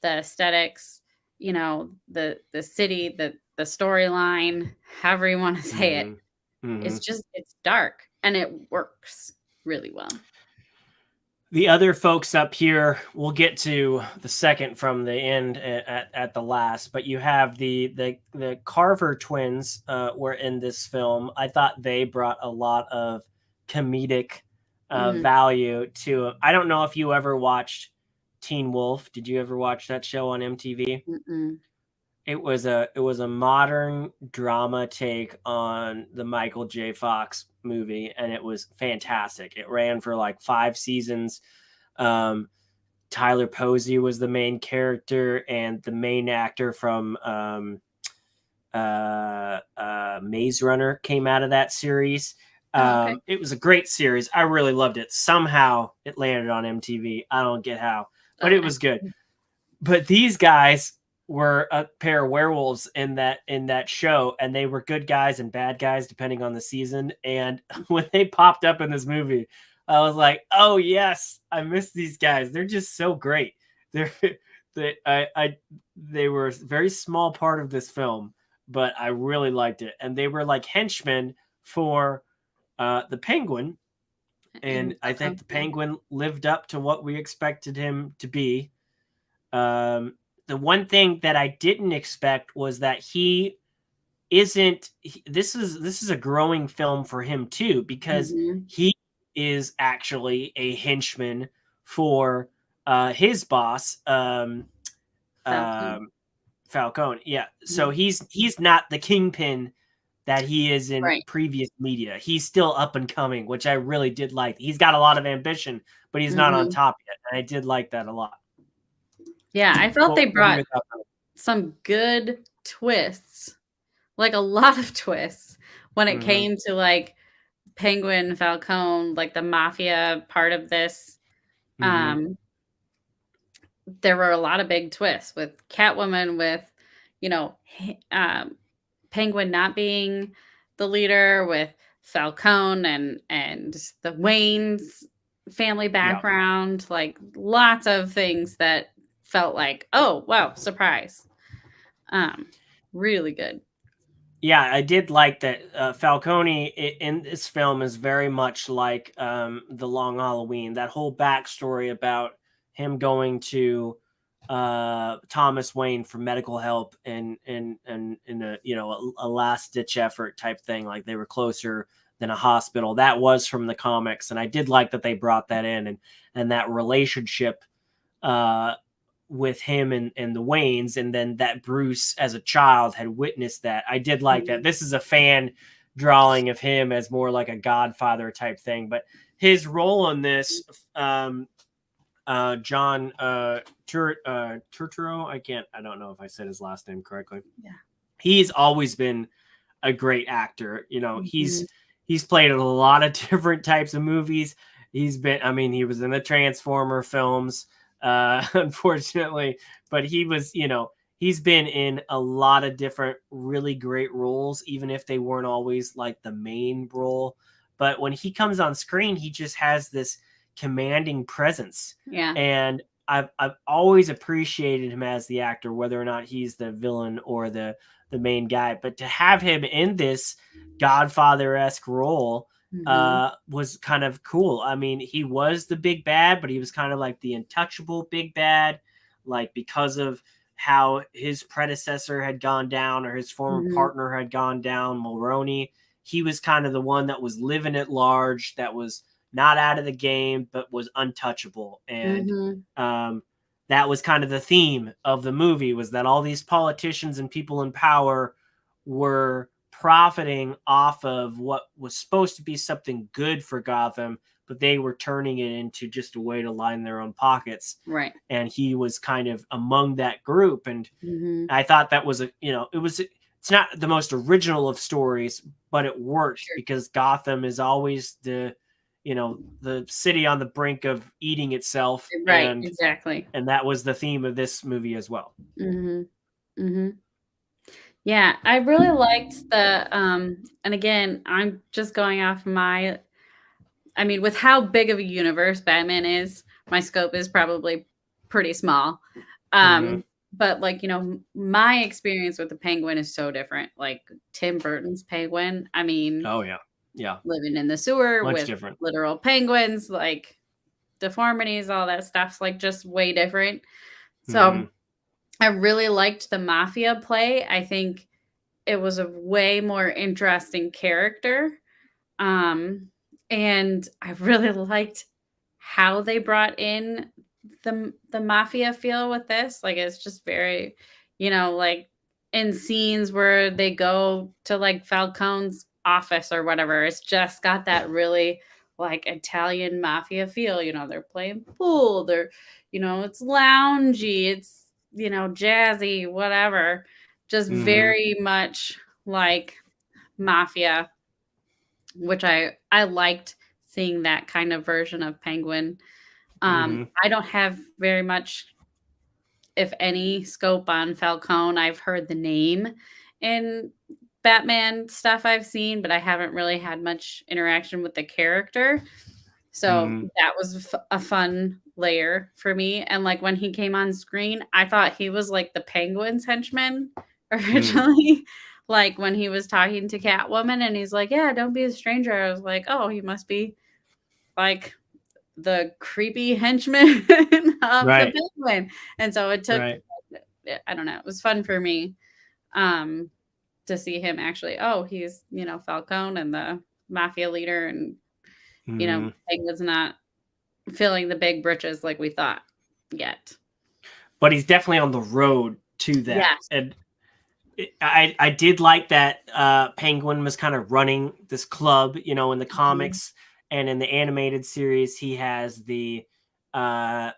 B: the aesthetics, the city, the storyline, however you want to say it.
A: mhm. Mhm.
B: It's dark and it works really well.
A: The other folks up here, we'll get to the second from the end at the last, but you have the Carver twins were in this film. I thought they brought a lot of comedic
B: Mm,
A: value to. I don't know if you ever watched Teen Wolf. Did you ever watch that show on MTV?
B: mm-mm.
A: It was a modern drama take on the Michael J. Fox movie, and it was fantastic. It ran for like 5 seasons. um, Tyler Posey was the main character, and the main actor from Maze Runner came out of that series.
B: Oh, okay.
A: It was a great series. I really loved it. Somehow it landed on MTV. I don't get how, but it
B: Okay.
A: was good. But these guys were a pair of werewolves in that show, and they were good guys and bad guys depending on the season. And when they popped up in this movie, I was like, "Oh yes, I miss these guys. They're just so great." They're they were a very small part of this film, but I really liked it. And they were like henchmen for the Penguin, and
B: And
A: I think
B: Falcone,
A: the
B: yeah.
A: Penguin lived up to what we expected him to be. The one thing that I didn't expect was that he isn't. This is a growing film for him too, because
B: Mhm.
A: he is actually a henchman for his boss,
B: Falcone.
A: um, Falcone. Yeah, so
B: Mhm.
A: he's not the kingpin that he is in
B: Right.
A: previous media. He's still up and coming, which I really did like. He's got a lot of ambition, but he's not on
B: Mhm.
A: top yet, and I did like that a lot.
B: Yeah, I felt they
A: What are
B: brought
A: your thoughts on it?
B: some good twists, like a lot of twists when it
A: Mhm.
B: came to like Penguin, Falcone, like the mafia part of this.
A: Mhm.
B: Um, there were a lot of big twists with Catwoman, with, Penguin not being the leader, with Falcone and the Waynes family
A: Yeah.
B: background, like lots of things that felt like, oh wow, surprise. Um, really good.
A: Yeah, I did like that. Falcone in this film is very much like the Long Halloween. That whole backstory about him going to Thomas Wayne for medical help, and in a a last ditch effort type thing. Like they were closer than a hospital. That was from the comics, and I did like that they brought that in, and that relationship uh, with him and the Waynes, and then that Bruce as a child had witnessed that. I did like that.
B: Mhm.
A: This is a fan drawing of him as more like a godfather type thing, but his role in this, John Turturro, I don't know if I said his last name correctly.
B: Yeah.
A: He's always been a great actor.
B: Mhm.
A: He's played in a lot of different types of movies. He was in the Transformer films, unfortunately, but he's been in a lot of different really great roles, even if they weren't always like the main role. But when he comes on screen, he just has this commanding presence,
B: Yeah.
A: and I've always appreciated him as the actor, whether or not he's the villain or the main guy. But to have him in this Godfather-esque role
B: Mhm.
A: was kind of cool. I mean, he was the big bad, but he was kind of like the untouchable big bad, like because of how his predecessor had gone down or his former
B: Mhm.
A: partner had gone down, Mulroney. He was kind of the one that was living at large, that was not out of the game, but was untouchable. And
B: Mhm.
A: um, that was kind of the theme of the movie, was that all these politicians and people in power were profiting off of what was supposed to be something good for Gotham, but they were turning it into just a way to line their own pockets.
B: Right.
A: And he was kind of among that group. And
B: Mm-hmm.
A: I thought that was it's not the most original of stories, but it worked because Gotham is always the city on the brink of eating itself.
B: Right.
A: And
B: Exactly.
A: and that was the theme of this movie as well.
B: Mm-hmm. Mm-hmm. Yeah, I really liked the and again, I'm just going off with how big of a universe Batman is, my scope is probably pretty small.
A: Mhm.
B: But like, my experience with the Penguin is so different. Like Tim Burton's Penguin,
A: Oh yeah. Yeah.
B: living in the sewer
A: Much
B: with
A: different.
B: literal penguins, like deformities, all that stuff's like just way different. So
A: Mhm.
B: I really liked the mafia play. I think it was a way more interesting character. And I really liked how they brought in the mafia feel with this. Like it's just very, like in scenes where they go to like Falcone's office or whatever, it's just got that really like Italian mafia feel. They're playing pool, it's loungy, it's jazzy, whatever. Just
A: Mhm.
B: very much like mafia, which I liked seeing that kind of version of Penguin.
A: Mhm.
B: I don't have very much, if any, scope on Falcone. I've heard the name in Batman stuff I've seen, but I haven't really had much interaction with the character. So
A: Mhm.
B: that was a fun layer for me. And like when he came on screen, I thought he was like the Penguin's henchman
A: Mhm.
B: originally. Like when he was talking to Catwoman and he's like, "Yeah, don't be a stranger." I was like, "Oh, he must be like the creepy henchman of the
A: Right.
B: Penguin." And so it took,
A: Right.
B: I don't know, it was fun for me um to see him actually, oh, he's, Falcone and the mafia leader, and
A: Mhm.
B: Penguin's not filling the big britches like we thought yet.
A: But he's definitely on the road to that.
B: Yes.
A: And I did like that Penguin was kind of running this club, in the
B: Mhm.
A: comics and in the animated series. He has the uh,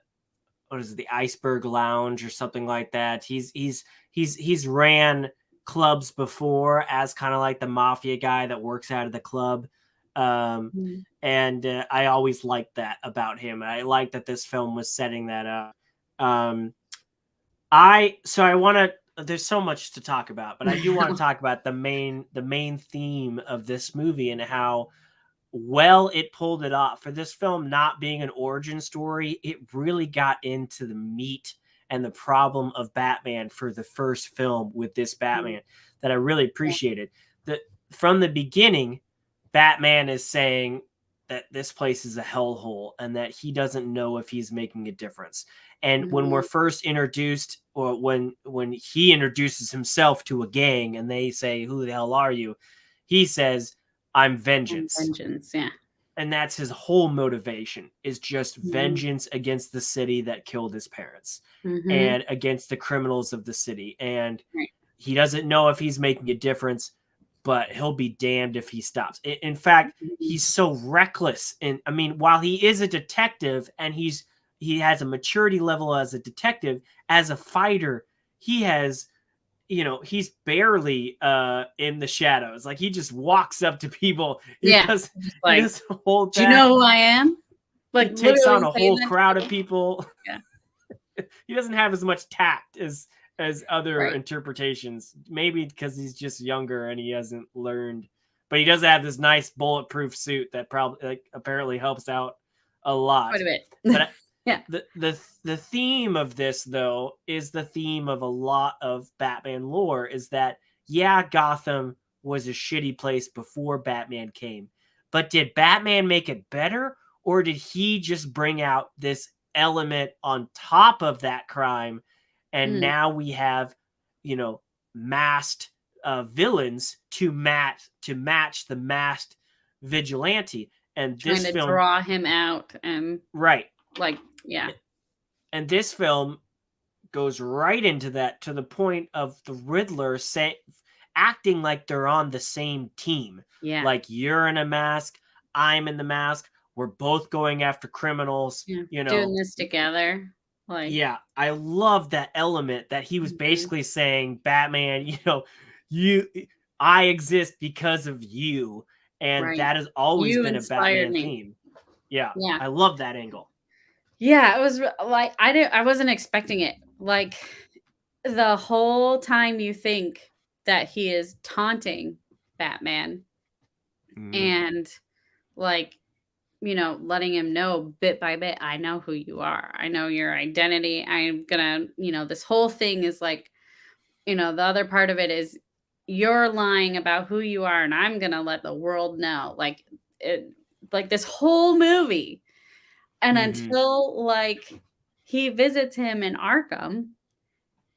A: what is it, the Iceberg Lounge or something like that. He's ran clubs before as kind of like the mafia guy that works out of the club. Um,
B: Mhm.
A: and I always liked that about him. I like that this film was setting that up. Um, I want to. There's so much to talk about, but I do want to talk about the main theme of this movie and how well it pulled it off. For this film not being an origin story, it really got into the meat and the problem of Batman for the first film with this Batman that I really appreciated. That from the beginning, Batman is saying that this place is a hellhole and that he doesn't know if he's making a difference. And when we're
B: Mhm.
A: first introduced, or when he introduces himself to a gang and they say, "Who the hell are you?" He says, "I'm
B: And
A: vengeance."
B: vengeance, yeah.
A: And that's his whole motivation, is just
B: Mhm.
A: vengeance against the city that killed his parents
B: Mhm.
A: and against the criminals of the city. And
B: Right.
A: he doesn't know if he's making a difference, but he'll be damned if he stops. In fact,
B: Mhm.
A: he's so reckless. And I mean, while he is a detective and he has a maturity level as a detective, as a fighter, he has, he's barely in the shadows. Like he just walks up to people. He
B: Yeah.
A: does
B: Just
A: he
B: like,
A: doesn't hold
B: "Do you know
A: back.
B: who I am?"
A: He
B: Like
A: takes on
B: literally
A: a
B: saying
A: whole
B: that to
A: crowd of
B: people.
A: people.
B: Yeah.
A: He doesn't have as much tact as other
B: Right.
A: interpretations. Maybe because he's just younger and he hasn't learned. But he does have this nice bulletproof suit that probably like apparently helps out a
B: Quite
A: lot.
B: a bit.
A: But
B: Yeah.
A: the theme of this though is the theme of a lot of Batman lore, is that yeah, Gotham was a shitty place before Batman came. But did Batman make it better, or did he just bring out this element on top of that crime, and
B: Mm.
A: now we have, masked villains to match the masked vigilante. And
B: Trying
A: this
B: to
A: film,
B: draw him out and
A: right,
B: like, yeah.
A: and this film goes right into that, to the point of the Riddler acting like they're on the same team.
B: Yeah.
A: Like, you're in a mask, I'm in the mask. we're both going after criminals,
B: Yeah.
A: you
B: Doing
A: know.
B: this together. Like,
A: Yeah, I love that element that he was basically saying, Batman, you I exist because of you, and
B: right.
A: that has always
B: You
A: been a
B: inspired
A: Batman
B: me.
A: theme. Yeah,
B: Yeah.
A: I love that angle.
B: Yeah, it was like I wasn't expecting it. Like the whole time you think that he is taunting Batman
A: Mhm,
B: and like, letting him know bit by bit, I know who you are. I know your identity. I'm gonna, this whole thing is like, the other part of it is you're lying about who you are, and I'm gonna let the world know. Like this whole movie. And
A: mhm,
B: until like he visits him in Arkham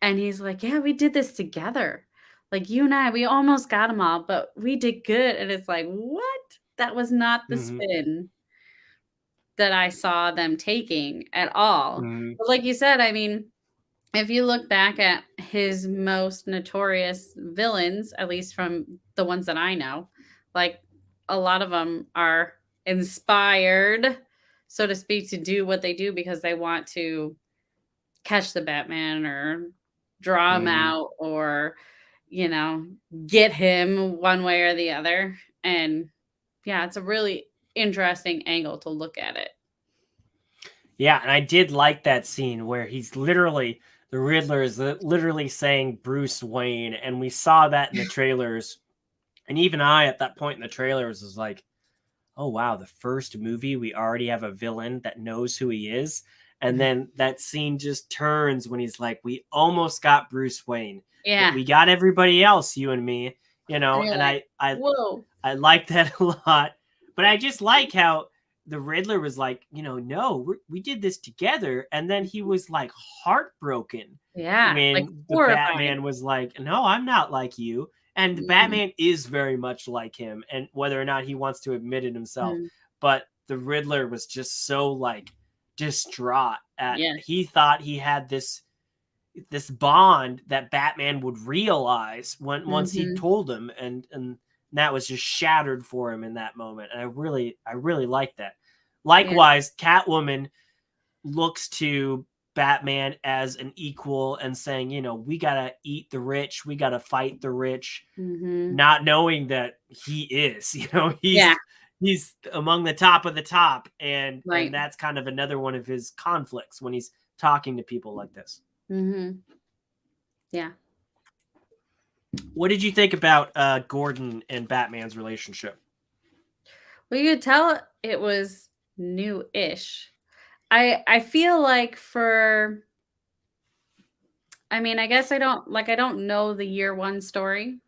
B: and he's like, "Yeah, we did this together. Like you and I, we almost got them all, but we did good." And it's like, "What? That was not the
A: mhm,
B: spin that I saw them taking at all."
A: mhm,
B: But like you said, I mean, if you look back at his most notorious villains, at least from the ones that I know, like a lot of them are inspired, so to speak, to do what they do because they want to catch the Batman or draw him
A: mhm.
B: out or, you know, get him one way or the other. And yeah, it's a really interesting angle to look at it.
A: Yeah, and I did like that scene where the Riddler is literally saying Bruce Wayne, and we saw that in the trailers. And even I, at that point in the trailers, was like, oh wow, the first movie we already have a villain that knows who he is. And then that scene just turns when he's like, we almost got Bruce Wayne, but
B: Yeah.
A: we got everybody else, you and me,
B: And you're
A: and
B: like,
A: I
B: whoa.
A: I like that a lot. But I just like how the Riddler was like, no, we did this together. And then he was like heartbroken
B: Yeah. Like
A: when the
B: horrified.
A: Batman was like, no, I'm not like you. And the
B: Mhm,
A: Batman is very much like him, and whether or not he wants to admit it himself.
B: mhm.
A: But the Riddler was just so like distraught at he
B: Yes.
A: thought he had this bond that Batman would realize once he
B: Mhm.
A: told him, and that was just shattered for him in that moment. And I really like that.
B: Yeah.
A: Likewise, Catwoman looks to Batman as an equal and saying, we gotta eat the rich, we gotta fight the rich,
B: Mhm.
A: not knowing that he is,
B: Yeah.
A: he's among the top of the top, and
B: Right.
A: that's kind of another one of his conflicts when he's talking to people like this.
B: Mhm. Yeah.
A: What did you think about Gordon and Batman's relationship?
B: Well, you could tell it was new-ish. I feel like for I mean, I guess I don't know the year 1 story.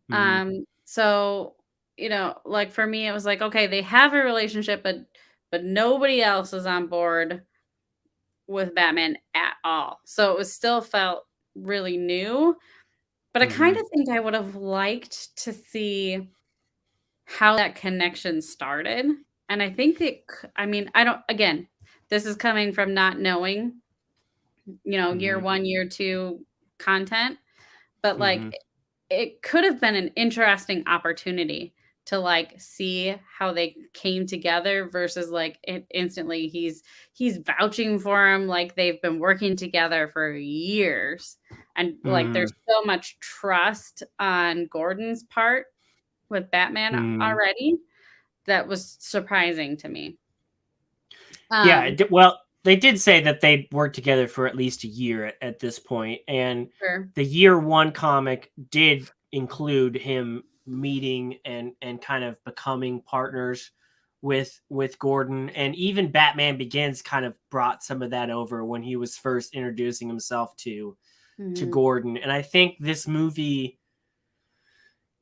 A: Hmm.
B: So, like for me, it was like, okay, they have a relationship, but nobody else is on board with Batman at all. So it was still felt really new. But I kind
A: Hmm.
B: of think I would have liked to see how that connection started. And I think I mean, I don't, again, this is coming from not knowing, year
A: Hmm.
B: 1, year 2 content, but like
A: Hmm.
B: it could have been an interesting opportunity to like see how they came together versus like instantly he's vouching for him like they've been working together for years and like
A: Hmm.
B: there's so much trust on Gordon's part with Batman
A: Hmm.
B: already that was surprising to me.
A: Yeah.
B: um
A: Well, they did say that they'd worked together for at least a year at this point, and
B: sure.
A: the year one comic did include him meeting and kind of becoming partners with Gordon, and even Batman Begins kind of brought some of that over when he was first introducing himself to
B: Hmm.
A: Gordon. And I think this movie,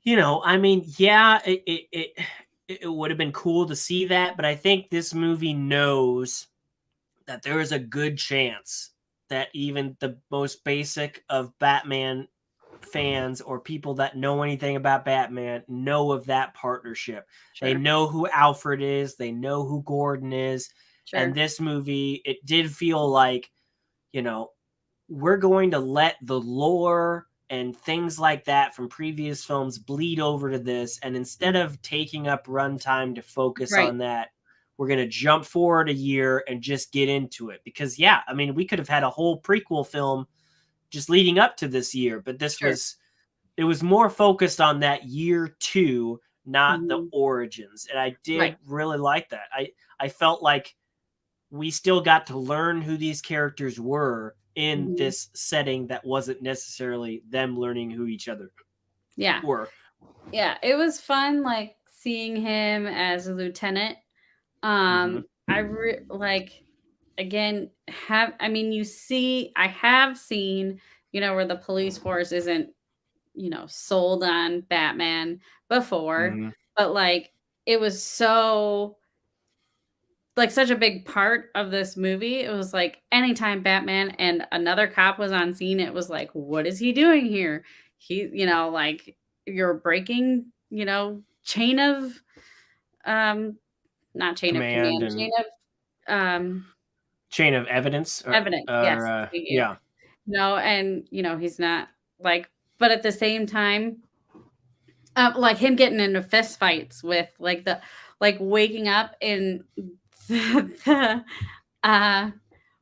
A: I mean, yeah, it would have been cool to see that, but I think this movie knows that there is a good chance that even the most basic of Batman fans or people that know anything about Batman know of that partnership. They
B: Sure.
A: know who Alfred is, they know who Gordon is. And
B: Sure.
A: this movie, it did feel like, you know, we're going to let the lore and things like that from previous films bleed over to this. And instead of taking up runtime to focus
B: Right.
A: on that, we're going to jump forward a year and just get into it. Because, yeah, I mean, we could have had a whole prequel film just leading up to this year, but it was more focused on that year 2, not the origins. And I did really like that. I felt like we still got to learn who these characters were in this setting that wasn't necessarily them learning who each other were.
B: Yeah, it was fun, like, seeing him as a lieutenant. I like, again, I have seen, where the police force isn't, sold on Batman before, but, like, it was so like, such a big part of this movie. It was like anytime Batman and another cop was on scene, it was like, "What is he doing here?" Like, you're breaking, chain of, not chain of
A: Command
B: command,
A: and
B: um
A: chain of evidence.
B: evidence, yes, thank you.
A: Yeah.
B: And, he's not, like, but at the same time, like him getting into fist fights with, like, waking up in the, uh,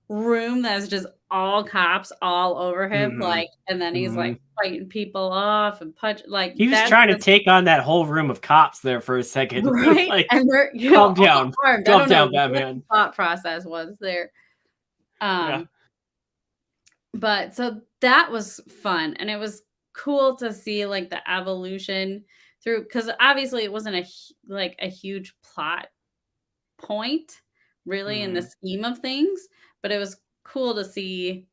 B: room that's just all cops all over him, like, and then he's, like, fighting people off and like,
A: he was
B: that's
A: trying to
B: just
A: take on that whole room of cops there for a second.
B: right,
A: Like,
B: and they're,
A: calm
B: all
A: down.
B: armed. I
A: Calm
B: don't know
A: down,
B: what the
A: Batman.
B: thought process was there.
A: Yeah.
B: But so that was fun, and it was cool to see, like, the evolution through, because obviously it wasn't a huge plot point really in the scheme of things, but it was cool to see,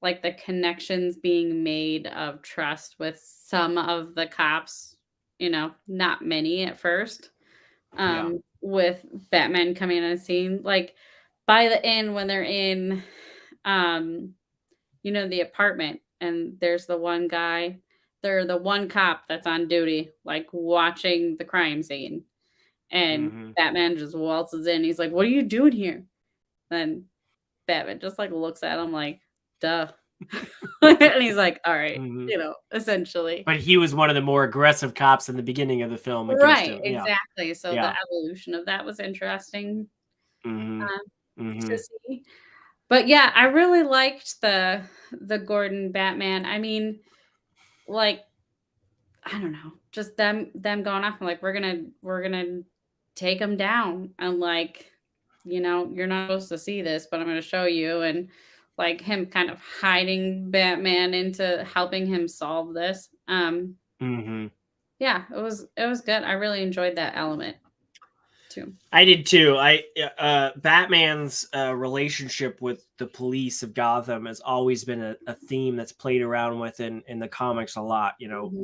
B: like, the connections being made of trust with some of the cops, not many at first. With Batman coming on the scene, like, by the end when they're in, um, the apartment, and there's the one guy, they're the one cop that's on duty, like, watching the crime scene, and Batman just waltzes in. He's like, "What are you doing here?" Then Batman just, like, looks at him like, "Duh." And he's like, "All right," essentially.
A: But he was one of the more aggressive cops in the beginning of the film against
B: Right,
A: him. Yeah.
B: exactly. So the
A: Yeah.
B: evolution of that was interesting, to
A: Mhm.
B: see. But yeah, I really liked the Gordon Batman. I mean, like, I don't know, just them going off and like, we're gonna take them down, and like, you're not supposed to see this, but I'm gonna show you, and like him kind of hiding Batman into helping him solve this.
A: Mhm.
B: Yeah, it was good. I really enjoyed that element too.
A: I did too. Batman's relationship with the police of Gotham has always been a theme that's played around with in the comics a lot.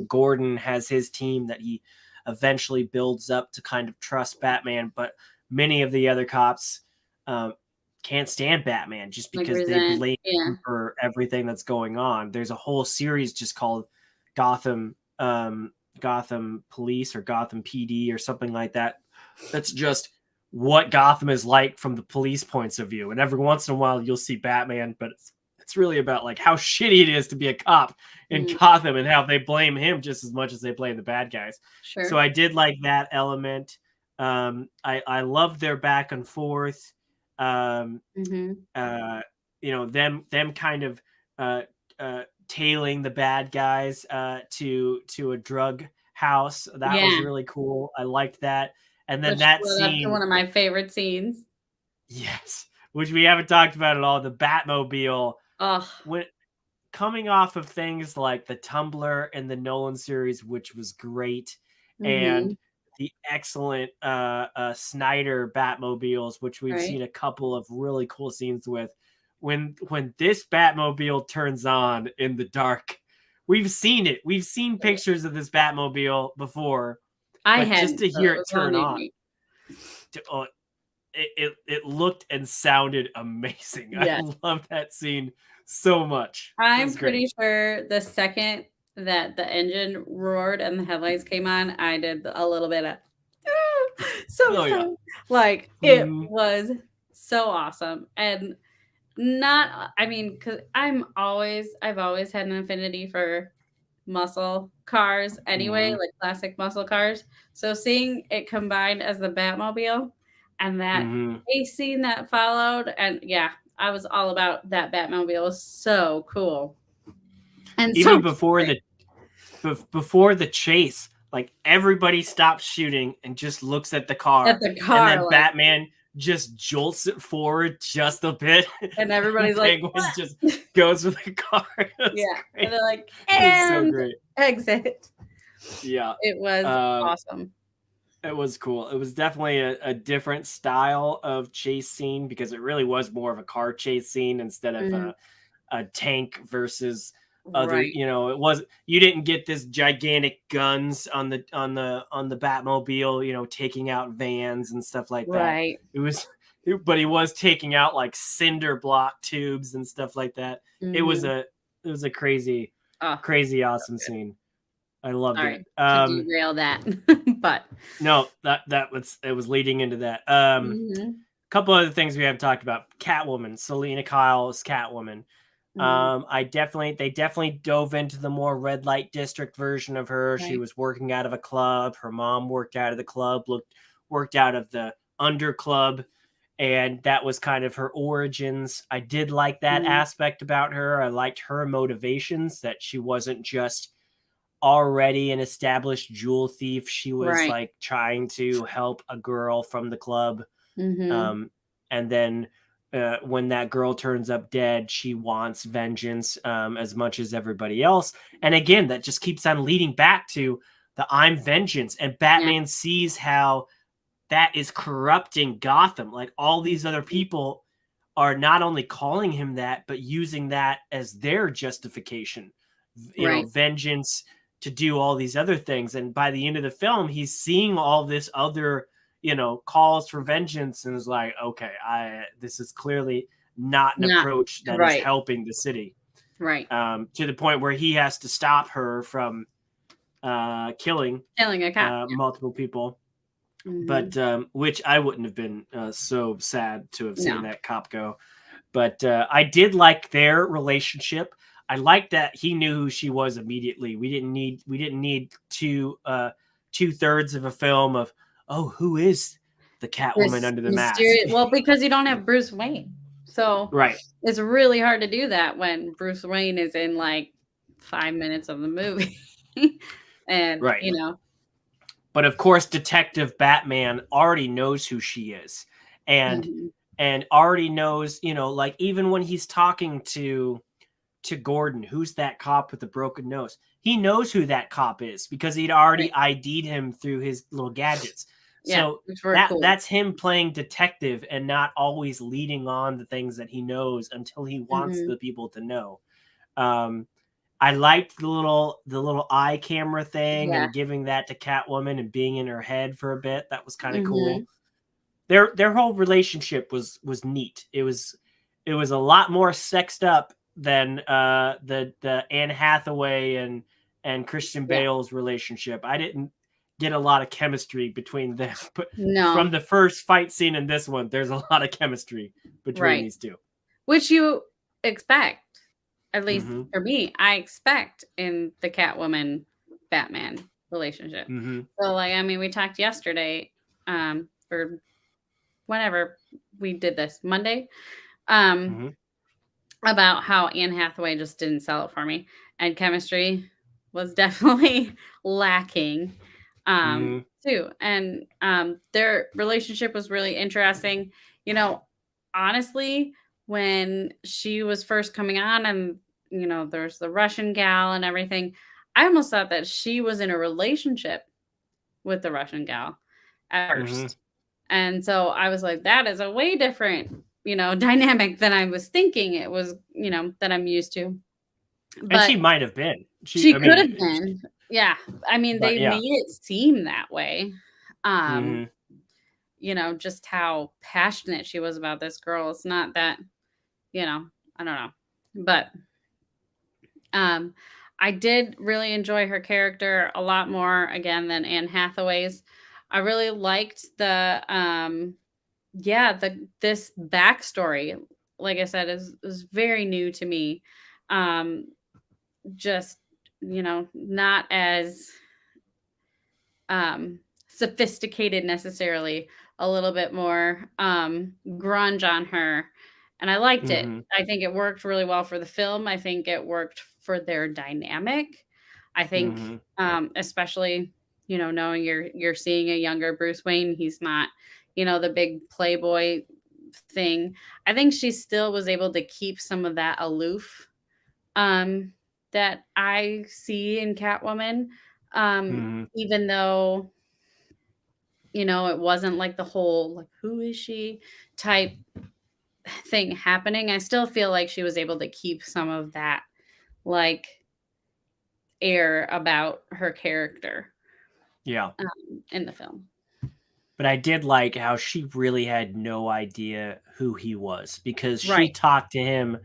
A: Gordon has his team that he eventually builds up to kind of trust Batman, but many of the other cops can't stand Batman just
B: Like
A: because they
B: resent,
A: blame
B: yeah,
A: him for everything that's going on. There's a whole series just called Gotham Gotham Police or Gotham PD or something like that. That's just what Gotham is like from the police points of view. And every once in a while you'll see Batman, but it's really about like how shitty it is to be a cop in Gotham and how they blame him just as much as they blame the bad guys.
B: sure.
A: So I did like that element. I love their back and forth. Them kind of tailing the bad guys to a drug house. That
B: Yeah,
A: was really cool. I liked that. And then
B: which
A: that
B: led up to
A: scene,
B: one of my favorite scenes.
A: yes, which we haven't talked about at all, the Batmobile,
B: Oh,
A: when coming off of things like the Tumblr and the Nolan series, which was great, and the excellent Snyder Batmobiles, which we've
B: right.
A: seen a couple of really cool scenes with. When this Batmobile turns on in the dark, we've seen it. We've seen pictures of this Batmobile before,
B: I
A: but just
B: hadn't,
A: to
B: so
A: hear
B: it
A: it
B: was all
A: turn
B: new to
A: on,
B: me.
A: it looked and sounded amazing. I
B: Yes.
A: love that scene so much. It
B: I'm
A: was great.
B: pretty sure the second that the engine roared and the headlights came on, I did a little bit of so
A: Oh yeah.
B: excited. Like, it
A: Mhm.
B: was so awesome. And not, I mean, because I've always had an affinity for muscle cars anyway,
A: Mhm.
B: like classic muscle cars. So seeing it combined as the Batmobile, and that
A: Mhm.
B: chase scene that followed, and yeah, I was all about that Batmobile. It was so cool and so
A: Even before the chase, like everybody stops shooting and just looks at the
B: at
A: car,
B: the
A: and
B: car,
A: then
B: like,
A: Batman just jolts it forward just a bit,
B: and
A: and
B: everybody's like,
A: Penguin just
B: "What?"
A: goes with the car. It was
B: Yeah, and
A: great.
B: they're like,
A: It was so
B: "And
A: great.
B: exit."
A: Yeah.
B: It was
A: Um,
B: awesome.
A: it was cool. It was definitely a different style of chase scene because it really was more of a car chase scene instead of
B: Mhm.
A: a tank versus other,
B: Right,
A: it was, you didn't get this gigantic guns on the Batmobile, taking out vans and stuff like that.
B: right.
A: It was but he was taking out like cinder block tubes and stuff like that. It was
B: Mhm.
A: a it was a crazy
B: Oh,
A: crazy
B: so
A: awesome
B: good.
A: scene. I loved it.
B: Sorry to derail that, but
A: No, that was, it was leading into that.
B: mhm,
A: Couple other things we haven't talked about. Catwoman, Selena Kyle's Catwoman.
B: mhm,
A: They definitely dove into the more red light district version of her. She
B: right,
A: was working out of a club. Her mom worked out of the club, worked out of the under club, and that was kind of her origins. I did like that
B: mhm,
A: aspect about her. I liked her motivations, that she wasn't just already an established jewel thief. She was
B: right,
A: like trying to help a girl from the club,
B: mhm,
A: um, and then when that girl turns up dead, she wants vengeance, as much as everybody else. And again, that just keeps on leading back to the I'm vengeance. And
B: yeah,
A: Batman sees how that is corrupting Gotham. Like all these other
B: mhm,
A: people are not only calling him that, but using that as their justification,
B: right,
A: vengeance, to do all these other things. And by the end of the film, he's seeing all this other, calls for vengeance, and is like, okay, this is clearly not an
B: not
A: approach that is
B: right,
A: helping the city.
B: right.
A: To the point where he has to stop her from killing
B: Killing a cop,
A: multiple people. But
B: mhm,
A: which I wouldn't have been so sad to have seen
B: no,
A: that cop go. But I did like their relationship. I liked that he knew who she was immediately. We didn't need two-thirds of a film of, oh, who is the Catwoman
B: this
A: under the mask?
B: mysterious, well, because you don't have Bruce Wayne, so
A: Right,
B: it's really hard to do that when Bruce Wayne is in, like, 5 minutes of the movie, and,
A: right. But of course, Detective Batman already knows who she is, and
B: mhm,
A: already knows, like even when he's talking to Gordon, who's that cop with the broken nose? He knows who that cop is because he'd already
B: right,
A: ID'd him through his little gadgets.
B: yeah,
A: So
B: it's very cool.
A: that's him playing detective and not always leading on the things that he knows until he wants
B: Mhm,
A: the people to know. Um, I liked the little eye camera thing
B: yeah,
A: and giving that to Catwoman and being in her head for a bit. That was kind of cool.
B: mhm,
A: Their whole relationship was neat. It was a lot more sexed up than the Anne Hathaway and Christian
B: yeah,
A: Bale's relationship. I didn't get a lot of chemistry between them, but from
B: no,
A: the first fight scene and this one, there's a lot of chemistry between
B: right,
A: these two.
B: which you expect, at least
A: Mm-hmm.
B: for me, I expect in the Catwoman Batman relationship.
A: Mm-hmm.
B: So, like, I mean, we talked yesterday, or whenever we did this, Monday, um,
A: Mm-hmm.
B: about how Anne Hathaway just didn't sell it for me, and chemistry was definitely lacking,
A: Mm-hmm.
B: too, and, their relationship was really interesting. You know, honestly, when she was first coming on and, there's the Russian gal and everything, I almost thought that she was in a relationship with the Russian gal at
A: Mm-hmm.
B: first. And so I was like, that is a way different, dynamic than I was thinking it was, that I'm used to.
A: And
B: But
A: she might have been.
B: she could have been. Yeah. I mean,
A: But
B: they
A: yeah.
B: made it seem that way. Um,
A: Mm-hmm.
B: just how passionate she was about this girl. It's not that, I don't know. But um I did really enjoy her character a lot more again than Anne Hathaway's. I really liked the yeah, this backstory, like I said, is very new to me. Um, just not as um sophisticated necessarily, a little bit more grunge on her. And I liked it.
A: Mm-hmm.
B: I think it worked really well for the film. I think it worked for their dynamic. I think
A: Mm-hmm.
B: especially, knowing you're seeing a younger Bruce Wayne, he's not, the big playboy thing. I think she still was able to keep some of that aloof um that I see in Catwoman.
A: Mm-hmm.
B: Even though, it wasn't like the whole like who is she type thing happening. I still feel like she was able to keep some of that like air about her character
A: Yeah.
B: in the film.
A: But I did like how she really had no idea who he was because she
B: Right.
A: talked to him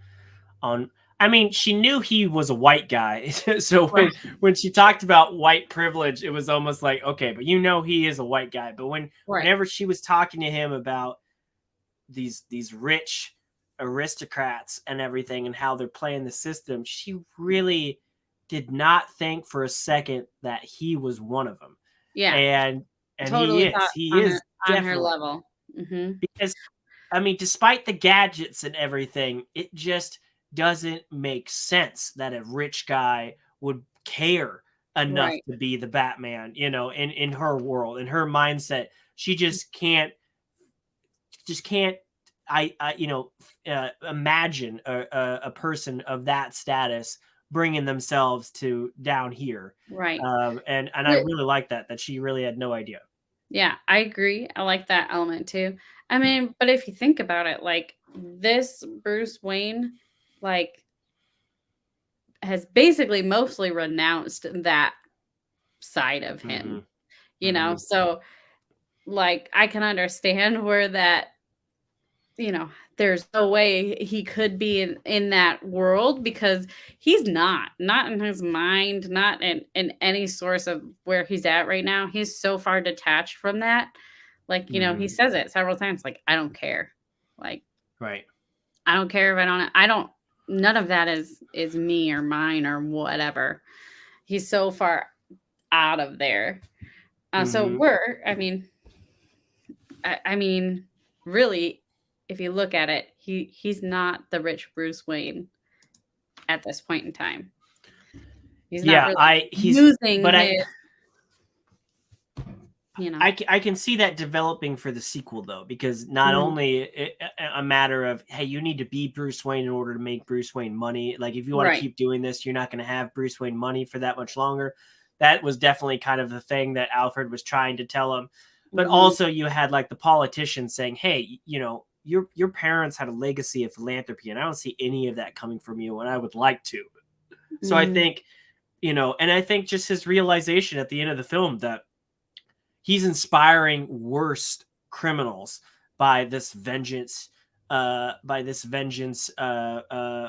A: on. I mean, she knew he was a white guy. So
B: Right.
A: when she talked about white privilege, it was almost like, okay, but he is a white guy. But
B: Right.
A: whenever she was talking to him about these rich aristocrats and everything and how they're playing the system, she really did not think for a second that he was one of them.
B: Yeah.
A: And he
B: Totally
A: is.
B: thought
A: He
B: on her
A: is
B: on her
A: definitely.
B: level. Hmm.
A: Because I mean, despite the gadgets and everything, it just doesn't make sense that a rich guy would care enough
B: Right.
A: to be the Batman, in her world, in her mindset. She just can't I imagine a person of that status bringing themselves to down here.
B: Right.
A: And I
B: But
A: really like that she really had no idea.
B: yeah, I agree. I like that element too. I mean, but if you think about it, like this Bruce Wayne, like has basically mostly renounced that side of him,
A: Hmm. Hmm.
B: So like I can understand where that, there's no way he could be in that world because he's not in his mind, not in any source of where he's at right now. He's so far detached from that. Like, he
A: Hmm.
B: says it several times, like, I don't care. Like,
A: Right.
B: I don't care if I don't, none of that is me or mine or whatever. He's so far out of there. So
A: Hmm.
B: I mean, really, if you look at it, he's not the rich Bruce Wayne at this point in time. He's not
A: Yeah,
B: really
A: he's,
B: using
A: but
B: his, you know.
A: I can see that developing for the sequel though, because not
B: Mhm.
A: only a matter of, hey, you need to be Bruce Wayne in order to make Bruce Wayne money. Like if you want to
B: Right.
A: keep doing this, you're not going to have Bruce Wayne money for that much longer. That was definitely kind of the thing that Alfred was trying to tell him. But
B: Mhm.
A: also you had like the politicians saying, hey, your parents had a legacy of philanthropy, and I don't see any of that coming from you, and I would like to. So I
B: Mhm.
A: think, and I think just his realization at the end of the film that he's inspiring worst criminals by this vengeance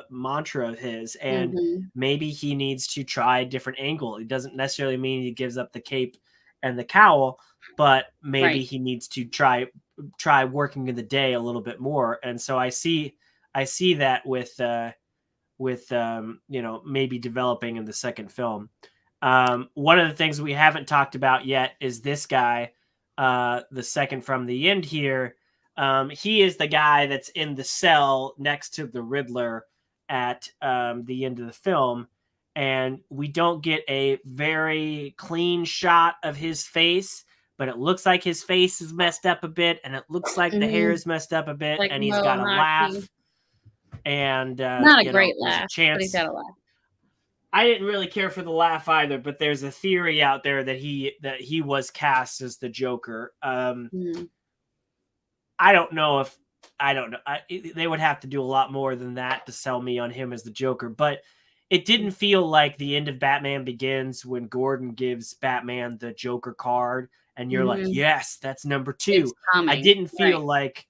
A: mantra of his, and
B: Mhm.
A: maybe he needs to try a different angle. It doesn't necessarily mean he gives up the cape and the cowl, but maybe
B: Right.
A: he needs to try working in the day a little bit more. And so I see that with maybe developing in the second film. One of the things we haven't talked about yet is this guy, the second from the end here. He is the guy that's in the cell next to the Riddler at the end of the film. And we don't get a very clean shot of his face, but it looks like his face is messed up a bit, and it looks like the hair
B: Mhm.
A: is messed up a bit,
B: Like
A: and he's got a
B: Mohawk.
A: laugh. And
B: Not a great
A: there's a
B: laugh, but he's
A: chance.
B: got a laugh.
A: I didn't really care for the laugh either, but there's a theory out there that he was cast as the Joker.
B: Mhm.
A: I don't know if I don't know. They would have to do a lot more than that to sell me on him as the Joker, but it didn't feel like the end of Batman Begins when Gordon gives Batman the Joker card, and you're like,
B: Mhm.
A: yes, that's number
B: It's
A: two. I
B: coming.
A: didn't feel
B: Right.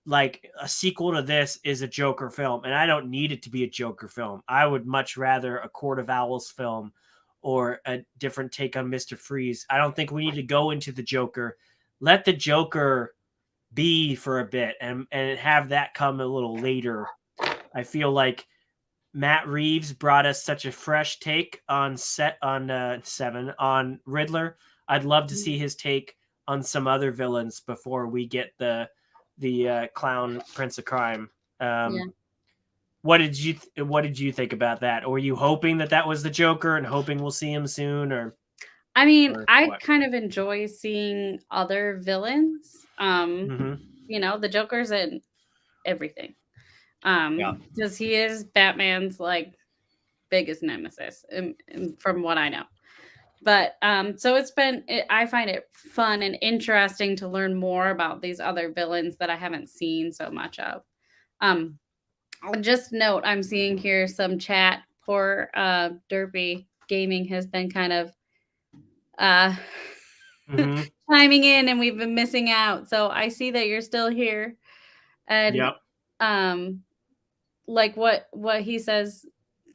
A: like a sequel to this is a Joker film, and I don't need it to be a Joker film. I would much rather a Court of Owls film or a different take on Mr. Freeze. I don't think we need to go into the Joker. Let the Joker be for a bit and have that come a little later. I feel like Matt Reeves brought us such a fresh take on Seven on Riddler. I'd love to see his take some other villains before we get the clown Prince of Crime.
B: Yeah.
A: What did you think about that? Or were you hoping that was the Joker and hoping we'll see him soon, or
B: I mean,
A: or
B: I
A: what?
B: kind of enjoy seeing other villains.
A: Mm-hmm.
B: You know, the Joker's in everything.
A: Yeah.
B: Because he is Batman's like biggest nemesis, from what I know. But so I find it fun and interesting to learn more about these other villains that I haven't seen so much of. I'll just note, I'm seeing here some chat. Poor Derpy Gaming has been kind of uh
A: Mm-hmm.
B: chiming in, and we've been missing out. So I see that you're still here. And
A: Yep.
B: like what he says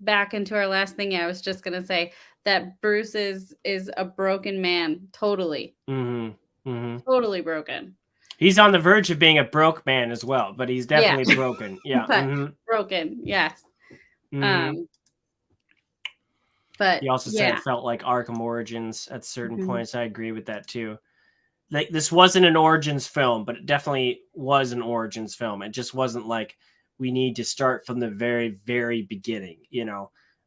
B: back into our last thing, I was just gonna say that Bruce is a broken man. Totally.
A: Mm-hmm. Mm-hmm.
B: Totally broken.
A: He's on the verge of being a broke man as well, but he's
B: Yeah.
A: definitely broken. Yeah.
B: But
A: Mm-hmm.
B: broken, yes.
A: Mm-hmm.
B: But
A: He also said
B: yeah.
A: it felt like Arkham Origins at certain
B: Mhm.
A: points. I agree with that too. Like, this wasn't an Origins film, but it definitely was an Origins film. It just wasn't like we need to start from the very, very beginning.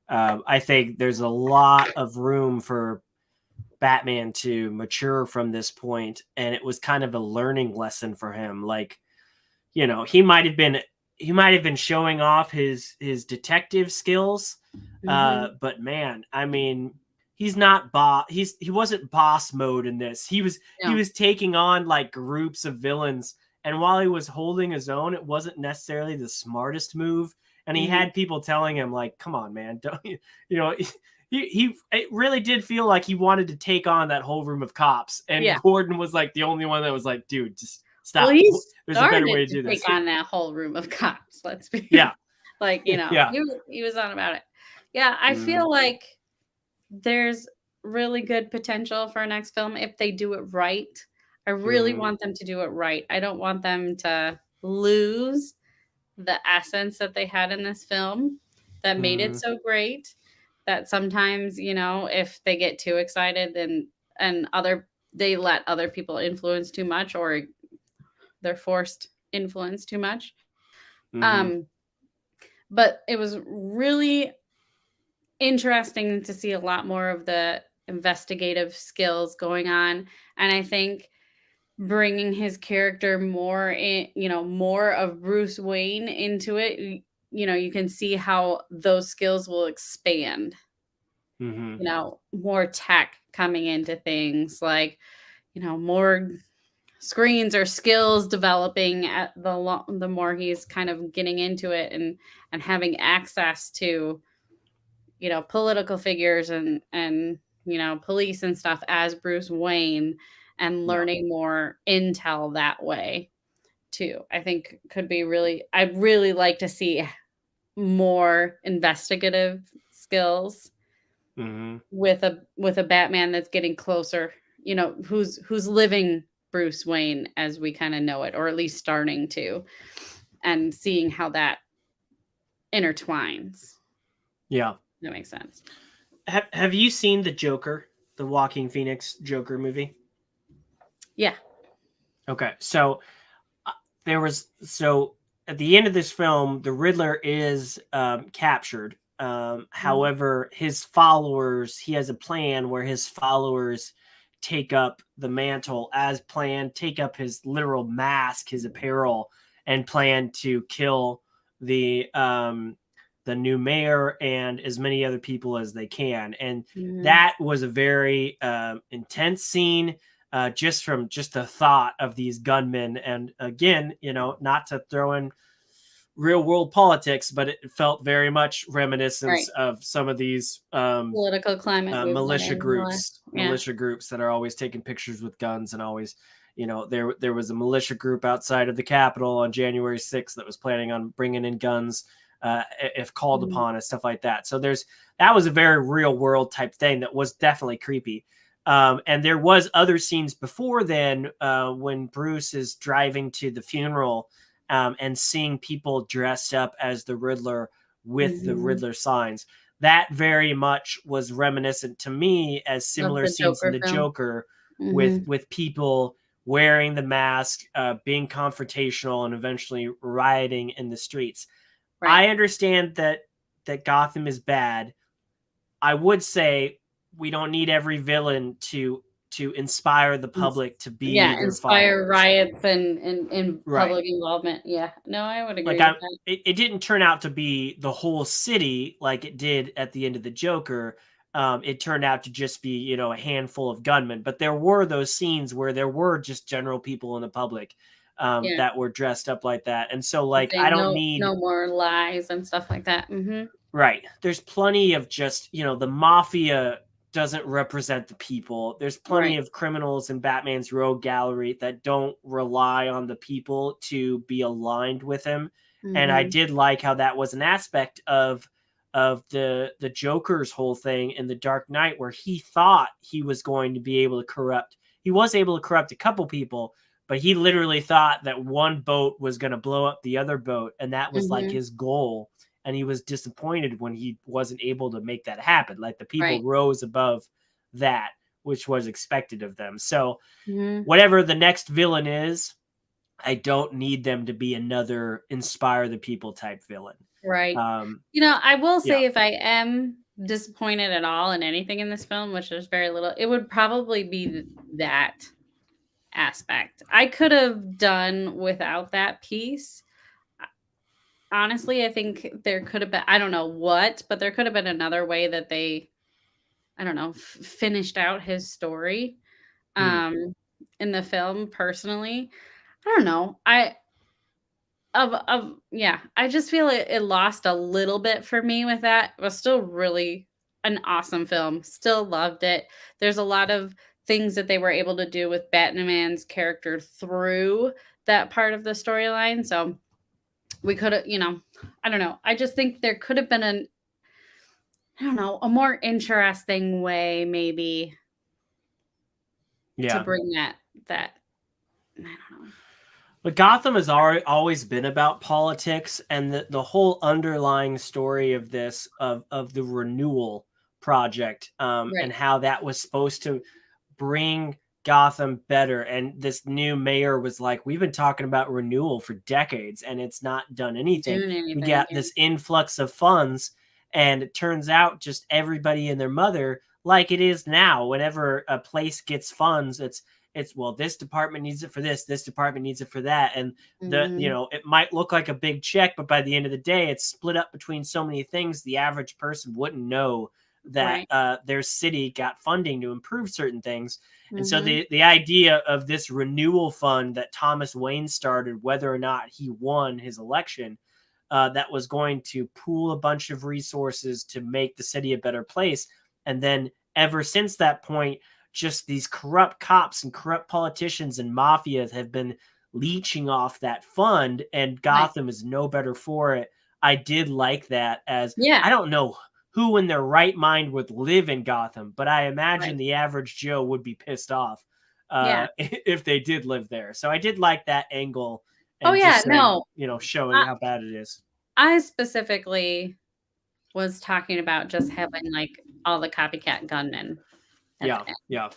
A: I think there's a lot of room for Batman to mature from this point, and it was kind of a learning lesson for him. Like, he might have been showing off his detective skills,
B: Mhm.
A: but man, I mean, he's not boss. He wasn't boss mode in this. He
B: No.
A: was taking on like groups of villains, and while he was holding his own, it wasn't necessarily the smartest move. And he
B: Mhm.
A: had people telling him like, "Come on, man, don't you know?" He it really did feel like he wanted to take on that whole room of cops, and
B: Yeah.
A: Gordon was like the only one that was like, "Dude, just
B: Well,
A: stop.
B: he
A: There's a better
B: started
A: way to
B: to
A: do this."
B: take on that whole room of cops. Let's be
A: Yeah.
B: like,
A: Yeah.
B: he was on about it. Yeah, I
A: Mhm.
B: feel like there's really good potential for a next film if they do it right. I really
A: Mhm.
B: want them to do it right. I don't want them to lose the essence that they had in this film that made it
A: Mhm.
B: so great, that sometimes, if they get too excited, and they let other people influence too much, or they're forced influence too much.
A: Mhm.
B: Um, but it was really interesting to see a lot more of the investigative skills going on, and I think bringing his character more in, more of Bruce Wayne into it, you can see how those skills will expand.
A: Mhm.
B: More tech coming into things, like, more screens or skills developing at the more he's kind of getting into it, and having access to, political figures, and police and stuff as Bruce Wayne, and
A: Yeah.
B: learning more intel that way too. I think could be really I'd really like to see more investigative skills
A: Mhm.
B: with a Batman that's getting closer, who's living Bruce Wayne as we kind of know it, or at least starting to, and seeing how that intertwines.
A: Yeah.
B: That makes sense.
A: Have you seen the Joker, the Walking Phoenix Joker movie?
B: Yeah.
A: Okay. So at the end of this film, the Riddler is captured.
B: Mhm.
A: However, his followers, he has a plan where his followers take up the mantle as planned, take up his literal mask, his apparel, and plan to kill the new mayor and as many other people as they can. And
B: Mhm.
A: that was a very intense scene, just from just the thought of these gunmen. And again, not to throw in real world politics, but it felt very much reminiscence
B: Right.
A: of some of these
B: Political climate we've been
A: militia
B: in the last.
A: groups,
B: Yeah.
A: that are always taking pictures with guns and always, there was a militia group outside of the Capitol on January 6th that was planning on bringing in guns if called
B: Mhm.
A: upon and stuff like that. So that was a very real world type thing that was definitely creepy. And there was other scenes before then when Bruce is driving to the funeral and seeing people dressed up as the Riddler with the
B: Mhm.
A: Riddler signs. That very much was reminiscent to me as
B: Of
A: similar
B: the
A: scenes in
B: Joker
A: the
B: film.
A: Joker with
B: Mhm.
A: people wearing the mask, being confrontational, and eventually rioting in the streets.
B: Right.
A: I understand that Gotham is bad. I would say we don't need every villain to inspire the public to be their
B: Inspire
A: followers.
B: riots and
A: Right.
B: public involvement. Yeah. No, I would
A: Like
B: agree with that.
A: it didn't turn out to be the whole city like it did at the end of the Joker. It turned out to just be, a handful of gunmen, but there were those scenes where there were just general people in the public
B: Yeah.
A: that were dressed up like that. And so, like,
B: Say
A: I don't
B: no,
A: need.
B: no more lies and stuff like that.
A: Right. There's plenty of just, the mafia doesn't represent the people. There's plenty
B: Right.
A: of criminals in Batman's rogue gallery that don't rely on the people to be aligned with him. And I did like how that was an aspect of the Joker's whole thing in The Dark Knight, where he thought he was going to be able to corrupt. He was able to corrupt a couple people, but he literally thought that one boat was going to blow up the other boat, and that was like his goal. And he was disappointed when he wasn't able to make that happen. Like, the people
B: Right.
A: rose above that, which was expected of them. So
B: Mhm.
A: whatever the next villain is, I don't need them to be another inspire the people type villain.
B: Right.
A: Um,
B: I will
A: yeah,
B: say if I am disappointed at all in anything in this film, which there's very little, it would probably be that aspect. I could have done without that piece. Honestly, I think there could have been, I don't know what, but there could have been another way that they, I don't know, finished out his story
A: hmm,
B: um in the film personally. I don't know. I just feel it lost a little bit for me with that. It was still really an awesome film. Still loved it. There's a lot of things that they were able to do with Batman's character through that part of the storyline. So we could have, I don't know. I just think there could have been I don't know, a more interesting way maybe to
A: yeah.
B: bring that I don't know.
A: But Gotham has always been about politics, and the whole underlying story of this of the renewal project, and
B: Right.
A: how that was supposed to bring Gotham better. And this new mayor was like, we've been talking about renewal for decades, and it's not done anything.
B: Doing
A: We
B: anything.
A: got this influx of funds, and it turns out just everybody and their mother, like it is now. Whenever a place gets funds, it's well, this department needs it for this department needs it for that, and
B: Mhm.
A: it might look like a big check, but by the end of the day it's split up between so many things the average person wouldn't know that
B: Right.
A: their city got funding to improve certain things. And so
B: Mhm.
A: the idea of this renewal fund that Thomas Wayne started, whether or not he won his election, that was going to pool a bunch of resources to make the city a better place. And then ever since that point, just these corrupt cops and corrupt politicians and mafias have been leeching off that fund, and
B: Right.
A: Gotham is no better for it. I did like that. As
B: Yeah.
A: I don't know who in their right mind would live in Gotham, but I imagine
B: Right.
A: the average Joe would be pissed off
B: Yeah.
A: if they did live there. So I did like that angle,
B: Oh,
A: and
B: yeah,
A: just saying,
B: no.
A: showing
B: I
A: how bad it is.
B: I specifically was talking about just having, like, all the copycat gunmen at
A: Yeah,
B: the end.
A: yeah.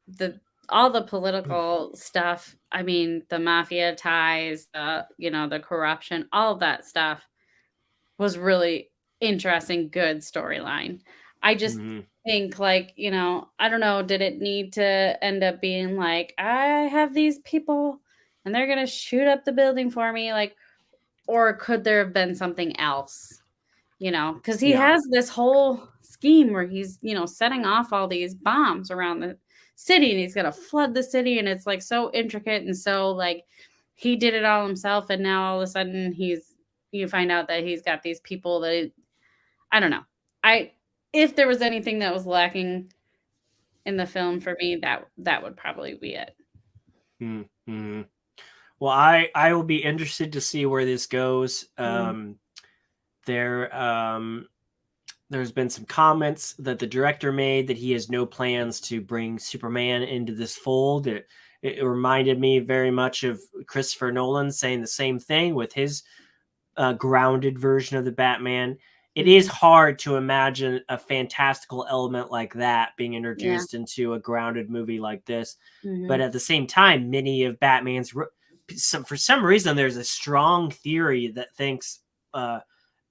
B: The all the political stuff, I mean, the mafia ties, the corruption, all of that stuff was really interesting, good storyline. I just
A: Hmm.
B: think, like, I don't know, did it need to end up being like, I have these people and they're gonna shoot up the building for me, like, or could there have been something else? Because he
A: Yeah.
B: has this whole scheme where he's, setting off all these bombs around the city and he's gonna flood the city, and it's like so intricate and so like he did it all himself, and now all of a sudden you find out that he's got these people that I don't know. I If there was anything that was lacking in the film for me, that would probably be it.
A: Mm-hmm. Well, I will be interested to see where this goes.
B: Mm.
A: There there's been some comments that the director made that he has no plans to bring Superman into this fold. It reminded me very much of Christopher Nolan saying the same thing with his grounded version of the Batman. it is hard to imagine a fantastical element like that being
B: Yeah.
A: introduced into a grounded movie like this. But
B: Mhm.
A: at the same time, many of Batman's for some reason there's a strong theory that thinks uh,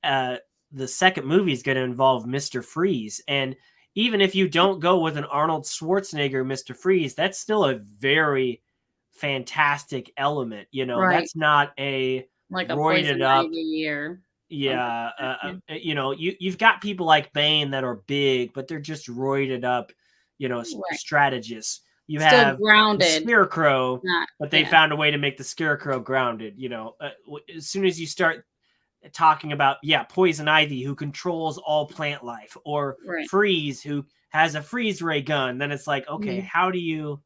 A: uh, the second movie is going to involve Mr. Freeze. And even if you don't go with an Arnold Schwarzenegger Mr. Freeze, that's still a very fantastic element. You know,
B: Right.
A: that's not a
B: Like a
A: roided
B: Poison
A: up.
B: Ivy or something
A: Yeah,
B: like that. Yeah.
A: you know, you've got people like Bane that are big, but they're just roided up, you know,
B: Right.
A: strategists. You
B: Still
A: have the
B: grounded,
A: Scarecrow,
B: not
A: but they
B: yeah.
A: found a way to make the Scarecrow grounded. You know, as soon as you start talking about Poison Ivy who controls all plant life, or
B: Right.
A: Freeze who has a freeze ray gun, then it's like, okay,
B: Mhm.
A: how do you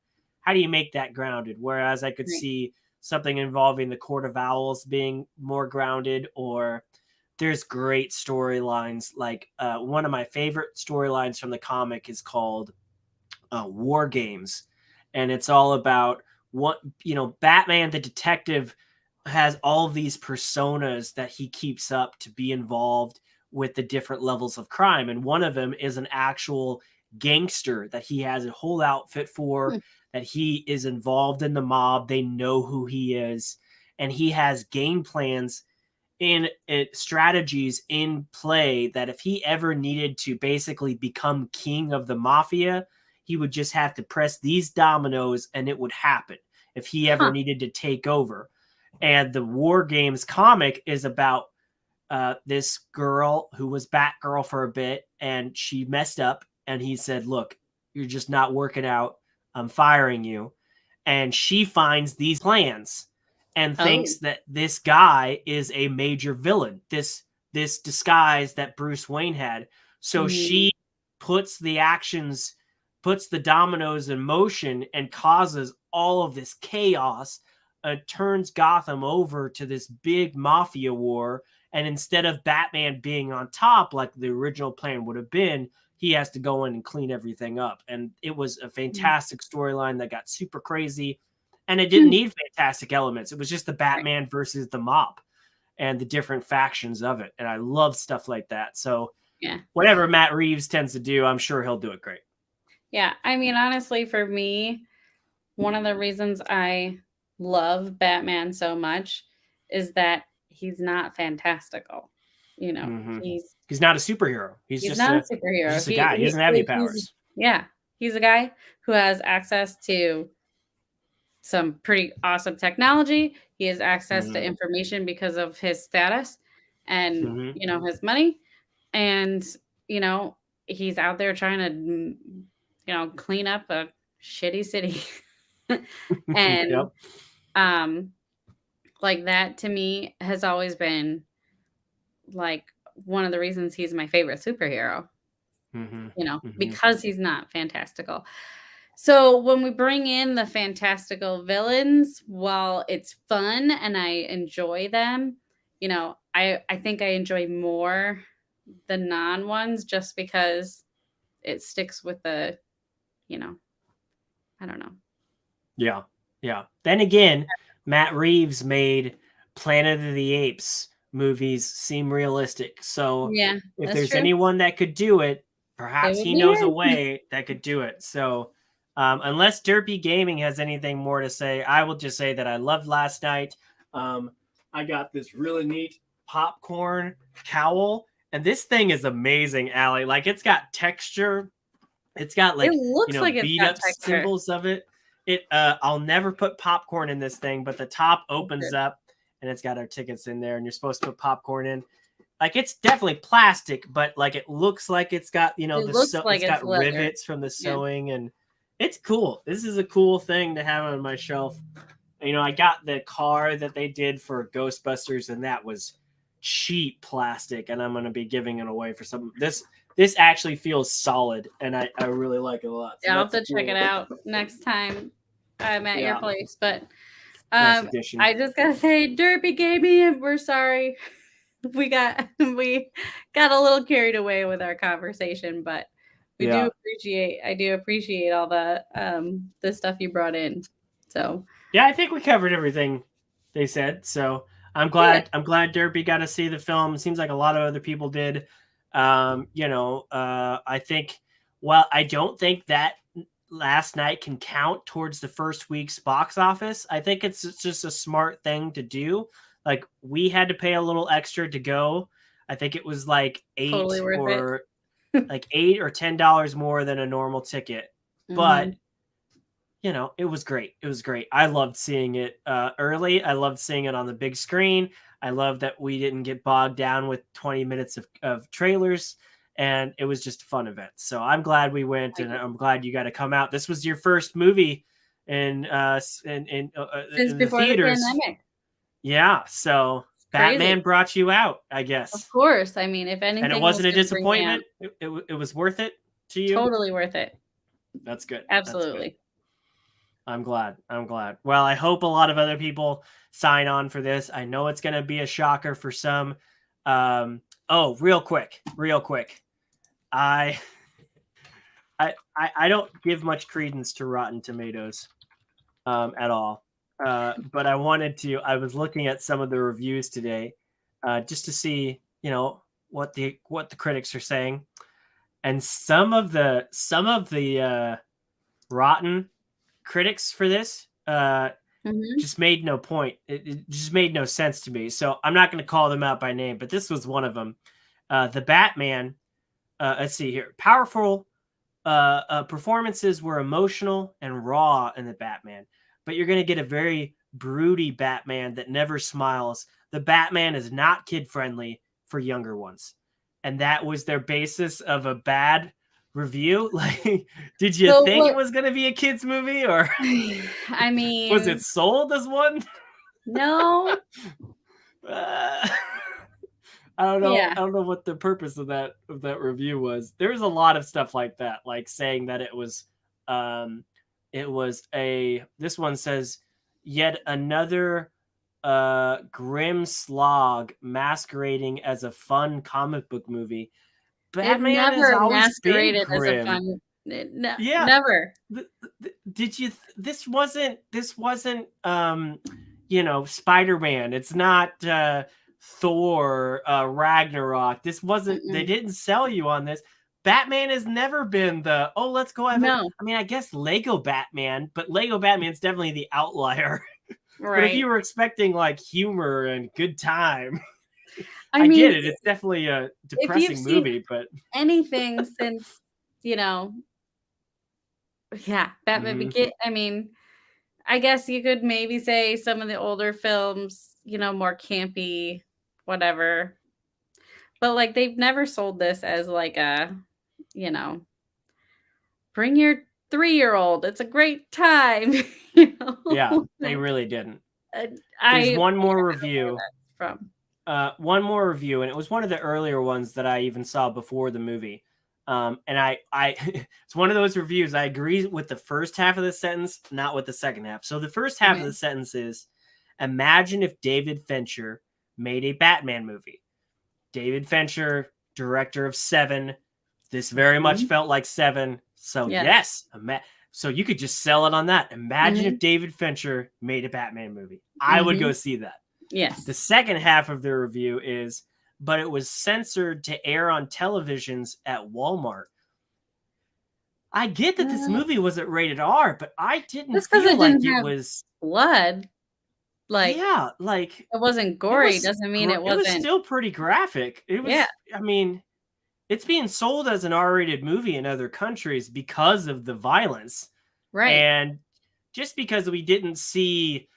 A: make that grounded? Whereas I could
B: Right.
A: see something involving the Court of Owls being more grounded, or there's great storylines. Like one of my favorite storylines from the comic is called War Games, and it's all about what, you know, Batman the detective has all of these personas that he keeps up to be involved with the different levels of crime, and one of them is an actual gangster that he has a whole outfit for,
B: Hmm.
A: that he is involved in the mob, they know who he is, and he has game plans in it, strategies in play, that if he ever needed to basically become king of the mafia, he would just have to press these dominoes and it would happen if he ever
B: Huh.
A: needed to take over. And the War Games comic is about this girl who was Batgirl for a bit, and she messed up, and he said, "Look, you're just not working out. I'm firing you." And she finds these plans and thinks
B: Oh.
A: that this guy is a major villain. This disguise that Bruce Wayne had. So
B: Mhm.
A: she puts puts the dominoes in motion and causes all of this chaos. Turns Gotham over to this big mafia war, and instead of Batman being on top like the original plan would have been, he has to go in and clean everything up. And it was a
B: Mhm.
A: fantastic storyline that got super crazy. And it didn't
B: Hmm.
A: need fantastic elements. It was just the
B: Right.
A: Batman versus the mob and the different factions of it. And I love stuff like that. So
B: Yeah.
A: whatever Matt Reeves tends to do, I'm sure he'll do it great.
B: Yeah. I mean, honestly, for me, one of the reasons I love Batman so much is that he's not fantastical. You know,
A: Mm-hmm.
B: he's
A: He's not a superhero.
B: he's not a
A: He's
B: superhero.
A: just a guy. He doesn't have any
B: He's
A: powers.
B: yeah, he's a guy who has access to some pretty awesome technology. He has access to
A: Mm-hmm.
B: information because of his status and,
A: Mm-hmm.
B: you know, his money. And, you know, he's out there trying to, you know, clean up a shitty city. And
A: Yep.
B: um like that to me has always been like one of the reasons he's my favorite superhero,
A: Mm-hmm.
B: you know,
A: Mm-hmm.
B: because he's not fantastical. So when we bring in the fantastical villains, while it's fun and I enjoy them, you know, I think I enjoy more the non ones just because it sticks with the, you know, I don't know.
A: Yeah. Yeah. Then again, Matt Reeves made Planet of the Apes movies seem realistic. So
B: Yeah,
A: if
B: that's
A: there's
B: true.
A: anyone that could do it,
B: It
A: perhaps
B: would
A: he
B: be
A: knows a
B: him.
A: way that could do it. So unless Derpy Gaming has anything more to say, I will just say that I loved last night. Um, I got this really neat popcorn cowl, and this thing is amazing, Allie. Like, it's got texture, it's got,
B: It
A: like, you
B: looks
A: know,
B: like it's
A: beat
B: got
A: up
B: texture.
A: symbols of it. I'll never put popcorn in this thing, but the top
B: Oh,
A: opens
B: good.
A: up and it's got our tickets in there, and you're supposed to put popcorn in. Like, it's definitely plastic, but like it looks like it's got, you know,
B: It looks like
A: it's
B: it's
A: got
B: leather.
A: rivets from the
B: Yeah.
A: sewing, and it's cool. This is a cool thing to have on my shelf. You know, I got the car that they did for Ghostbusters, and that was cheap plastic, and I'm gonna be giving it away for some. This actually feels solid, and I really like it a lot. So
B: Yeah, I'll have
A: that's
B: to check it
A: cool.
B: out next time I'm at your
A: Yeah,
B: place. But
A: nice addition.
B: I just gotta say, Derpy gave me, and we're sorry. We got a little carried away with our conversation, but
A: Yeah,
B: I do appreciate all the stuff you brought in. So
A: yeah. I think we covered everything they said. So I'm
B: yeah,
A: glad. I'm glad Derpy got to see the film. It seems like a lot of other people did. I think, well, I don't think that last night can count towards the first week's box office. I think it's just a smart thing to do. Like, we had to pay a little extra to go. I think it was like
B: Totally worth it.
A: $8 or $10 more than a normal ticket. But it was great. It was great. I loved seeing it early. I loved seeing it on the big screen. I love that we didn't get bogged down with 20 minutes of trailers, and it was just a fun event. So I'm glad we went, and I'm glad you got to come out. This was your first movie in
B: Since
A: the
B: before the
A: theaters.
B: pandemic.
A: Yeah, so Batman brought you out, I guess.
B: Of course. I mean, if anything,
A: and it wasn't a disappointment. It was worth it to you.
B: Totally worth it.
A: That's good.
B: Absolutely.
A: That's good. I'm glad. Well, I hope a lot of other people sign on for this. I know it's going to be a shocker for some. Real quick. I don't give much credence to Rotten Tomatoes at all. But I was looking at some of the reviews today just to see, what the critics are saying. And some of the Rotten critics for this just made no point. It just made no sense to me. So I'm not going to call them out by name, but this was one of them. The Batman, let's see here. Powerful performances were emotional and raw in the Batman, but you're going to get a very broody Batman that never smiles. The Batman is not kid-friendly for younger ones. And that was their basis of a bad review. Like, did you think it was going to be a kids movie, or
B: I mean,
A: was it sold as one?
B: No.
A: I don't know.
B: Yeah.
A: I don't know what the purpose of that review was. There's a lot of stuff like that, like saying that this one says yet another grim slog masquerading as a fun comic book movie. Batman has always been grim.
B: As a fun. Never.
A: Did you? This wasn't. Spider-Man. It's not Thor, Ragnarok. This wasn't. They didn't sell you on this. Batman has never been let's go have
B: no.
A: I mean, I guess Lego Batman, but Lego Batman's definitely the outlier.
B: Right.
A: But if you were expecting like humor and good time, I get it. It's definitely a depressing movie, but
B: anything since, Batman I mean, I guess you could maybe say some of the older films, more campy, whatever. But like they've never sold this as like a, bring your 3-year-old. It's a great time.
A: Yeah, they really didn't. There's one more review
B: from.
A: One more review, and it was one of the earlier ones that I even saw before the movie. And I it's one of those reviews. I agree with the first half of the sentence, not with the second half. So the first half of the sentence is, imagine if David Fincher made a Batman movie. David Fincher, director of Seven. This very much felt like Seven. So yes. So you could just sell it on that. Imagine if David Fincher made a Batman movie. I would go see that.
B: Yes.
A: The second half of the review is, but it was censored to air on televisions at Walmart. I get that this movie wasn't rated R, but I didn't feel like it was
B: blood. Like,
A: yeah, like
B: it wasn't gory. Doesn't mean it wasn't.
A: It was still pretty graphic. It was. Yeah. I mean, it's being sold as an R-rated movie in other countries because of the violence,
B: right?
A: And just because we didn't see,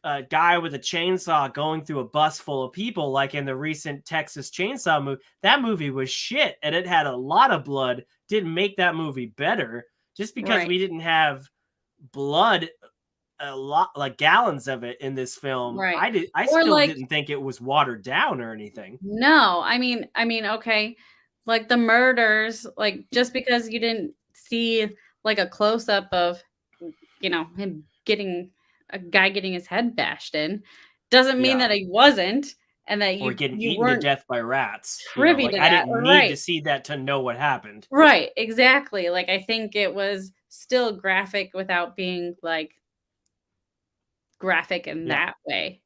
A: a guy with a chainsaw going through a bus full of people like in the recent Texas Chainsaw movie, that movie was shit, and it had a lot of blood. Didn't make that movie better. Just because we didn't have blood, a lot, like gallons of it in this film,
B: right?
A: I still didn't think it was watered down or anything.
B: No, I mean, okay, like the murders, like just because you didn't see like a close up of, him getting a guy getting his head bashed in, doesn't mean that he wasn't, and that
A: or getting eaten to death by rats. I didn't need to see that to know what happened.
B: Right, exactly. Like I think it was still graphic without being like graphic in that way,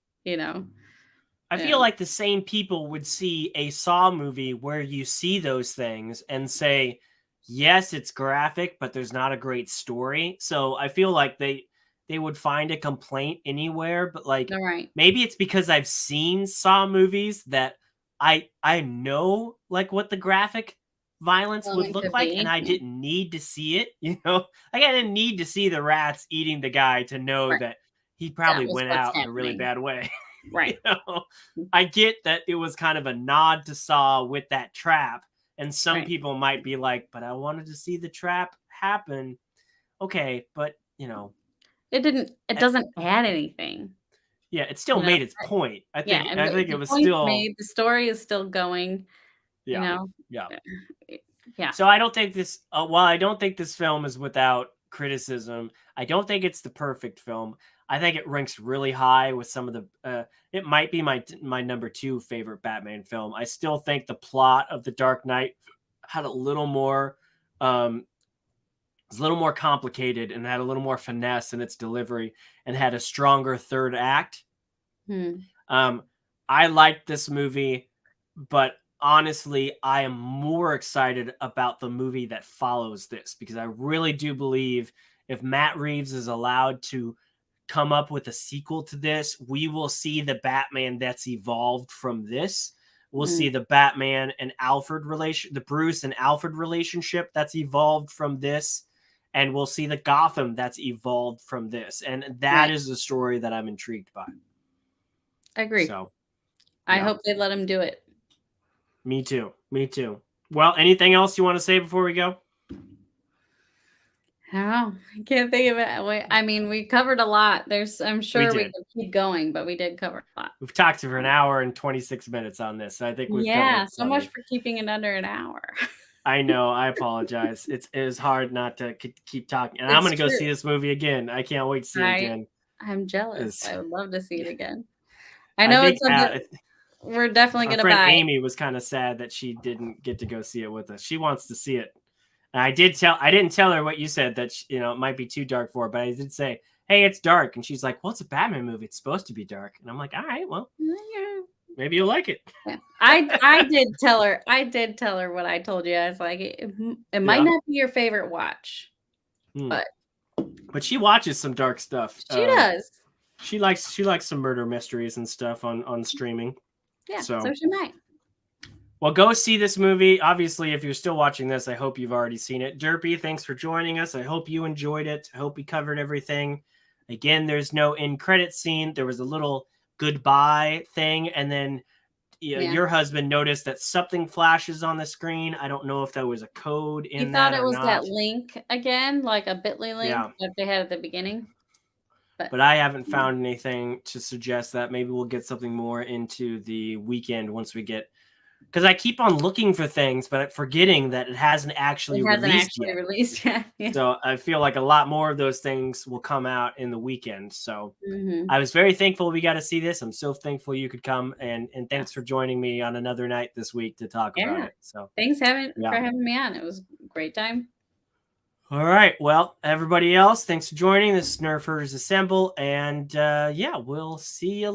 A: I feel like the same people would see a Saw movie where you see those things and say, yes, it's graphic, but there's not a great story. So I feel like they would find a complaint anywhere, but like
B: Right.
A: maybe it's because I've seen Saw movies that I know like what the graphic violence would look
B: Could
A: like, and
B: be.
A: I didn't need to see it, you know? Like I didn't need to see the rats eating the guy to know
B: Right.
A: that he
B: That
A: probably
B: was
A: went
B: what's
A: out in a really
B: happening.
A: bad way. You
B: Right.
A: know? I get that it was kind of a nod to Saw with that trap, and some
B: Right.
A: people might be like, "But I wanted to see the trap happen." Okay, but you know,
B: It
A: eh,
B: doesn't add anything.
A: yeah, it still
B: You know?
A: made its point. I
B: Yeah,
A: think
B: and
A: I think it
B: the
A: was
B: point's
A: still
B: made, the story is still going, you
A: yeah,
B: know?
A: yeah.
B: Yeah.
A: So I don't think this. While I don't think this film is without criticism, I don't think it's the perfect film. I think it ranks really high with some of the. It might be my number 2 favorite Batman film. I still think the plot of The Dark Knight had a little more. Was a little more complicated and had a little more finesse in its delivery and had a stronger third act.
B: Hmm.
A: Um, I liked this movie, but honestly, I am more excited about the movie that follows this because I really do believe if Matt Reeves is allowed to come up with a sequel to this, we will see the Batman that's evolved from this. We'll see the Batman and Alfred relation, the Bruce and Alfred relationship that's evolved from this. And we'll see the Gotham that's evolved from this. And that
B: Right.
A: is the story that I'm intrigued by.
B: I agree.
A: So,
B: I
A: yeah.
B: hope they let him do it.
A: Me too. Me too. Well, anything else you want to say before we go?
B: I don't know. I can't think of it. I mean, we covered a lot. I'm
A: We
B: sure we
A: did.
B: could keep going, but we did cover a lot.
A: We've talked for an hour and 26 minutes on this. So I think we've covered
B: Yeah, so much
A: plenty.
B: for keeping it under an hour.
A: I know. I apologize. It is hard not to keep talking. And I'm
B: It's
A: going to go
B: true.
A: see this movie again. I can't wait to see it again.
B: I'm jealous.
A: Is
B: I would love to see it again. I
A: I
B: know
A: think
B: it's something we're definitely
A: our
B: gonna
A: friend
B: buy.
A: Amy was kind of sad that she didn't get to go see it with us. She wants to see it. And I didn't tell her what you said that it might be too dark for her, but I did say, "Hey, it's dark," and she's like, "Well, it's a Batman movie. It's supposed to be dark." And I'm like, "All right, well, maybe you'll like it."
B: Yeah. I did tell her. I did tell her what I told you. I was like, it might
A: Yeah.
B: not be your favorite watch, but
A: But she watches some dark stuff.
B: she does.
A: She likes some murder mysteries and stuff on streaming.
B: Yeah,
A: So
B: so she might.
A: well, go see this movie. Obviously, if you're still watching this, I hope you've already seen it. Derpy, thanks for joining us. I hope you enjoyed it. I hope we covered everything. Again, there's no end credit scene. There was a little goodbye thing, and then your husband noticed that something flashes on the screen. I don't know if that was a code
B: He
A: in
B: thought
A: that
B: it
A: or
B: was that
A: not.
B: link again, like a Bitly link
A: Yeah.
B: that they had at the beginning.
A: But I haven't found anything to suggest that. Maybe we'll get something more into the weekend once we get, because I keep on looking for things, but forgetting that it hasn't actually released yet.
B: Released yet. Yeah.
A: So I feel like a lot more of those things will come out in the weekend. So I was very thankful we got to see this. I'm so thankful you could come, and thanks for joining me on another night this week to talk about it. So
B: Thanks for having me on. It was a great time.
A: All right. Well, everybody else, thanks for joining. This is Nerf Herders Assemble. And yeah, we'll see you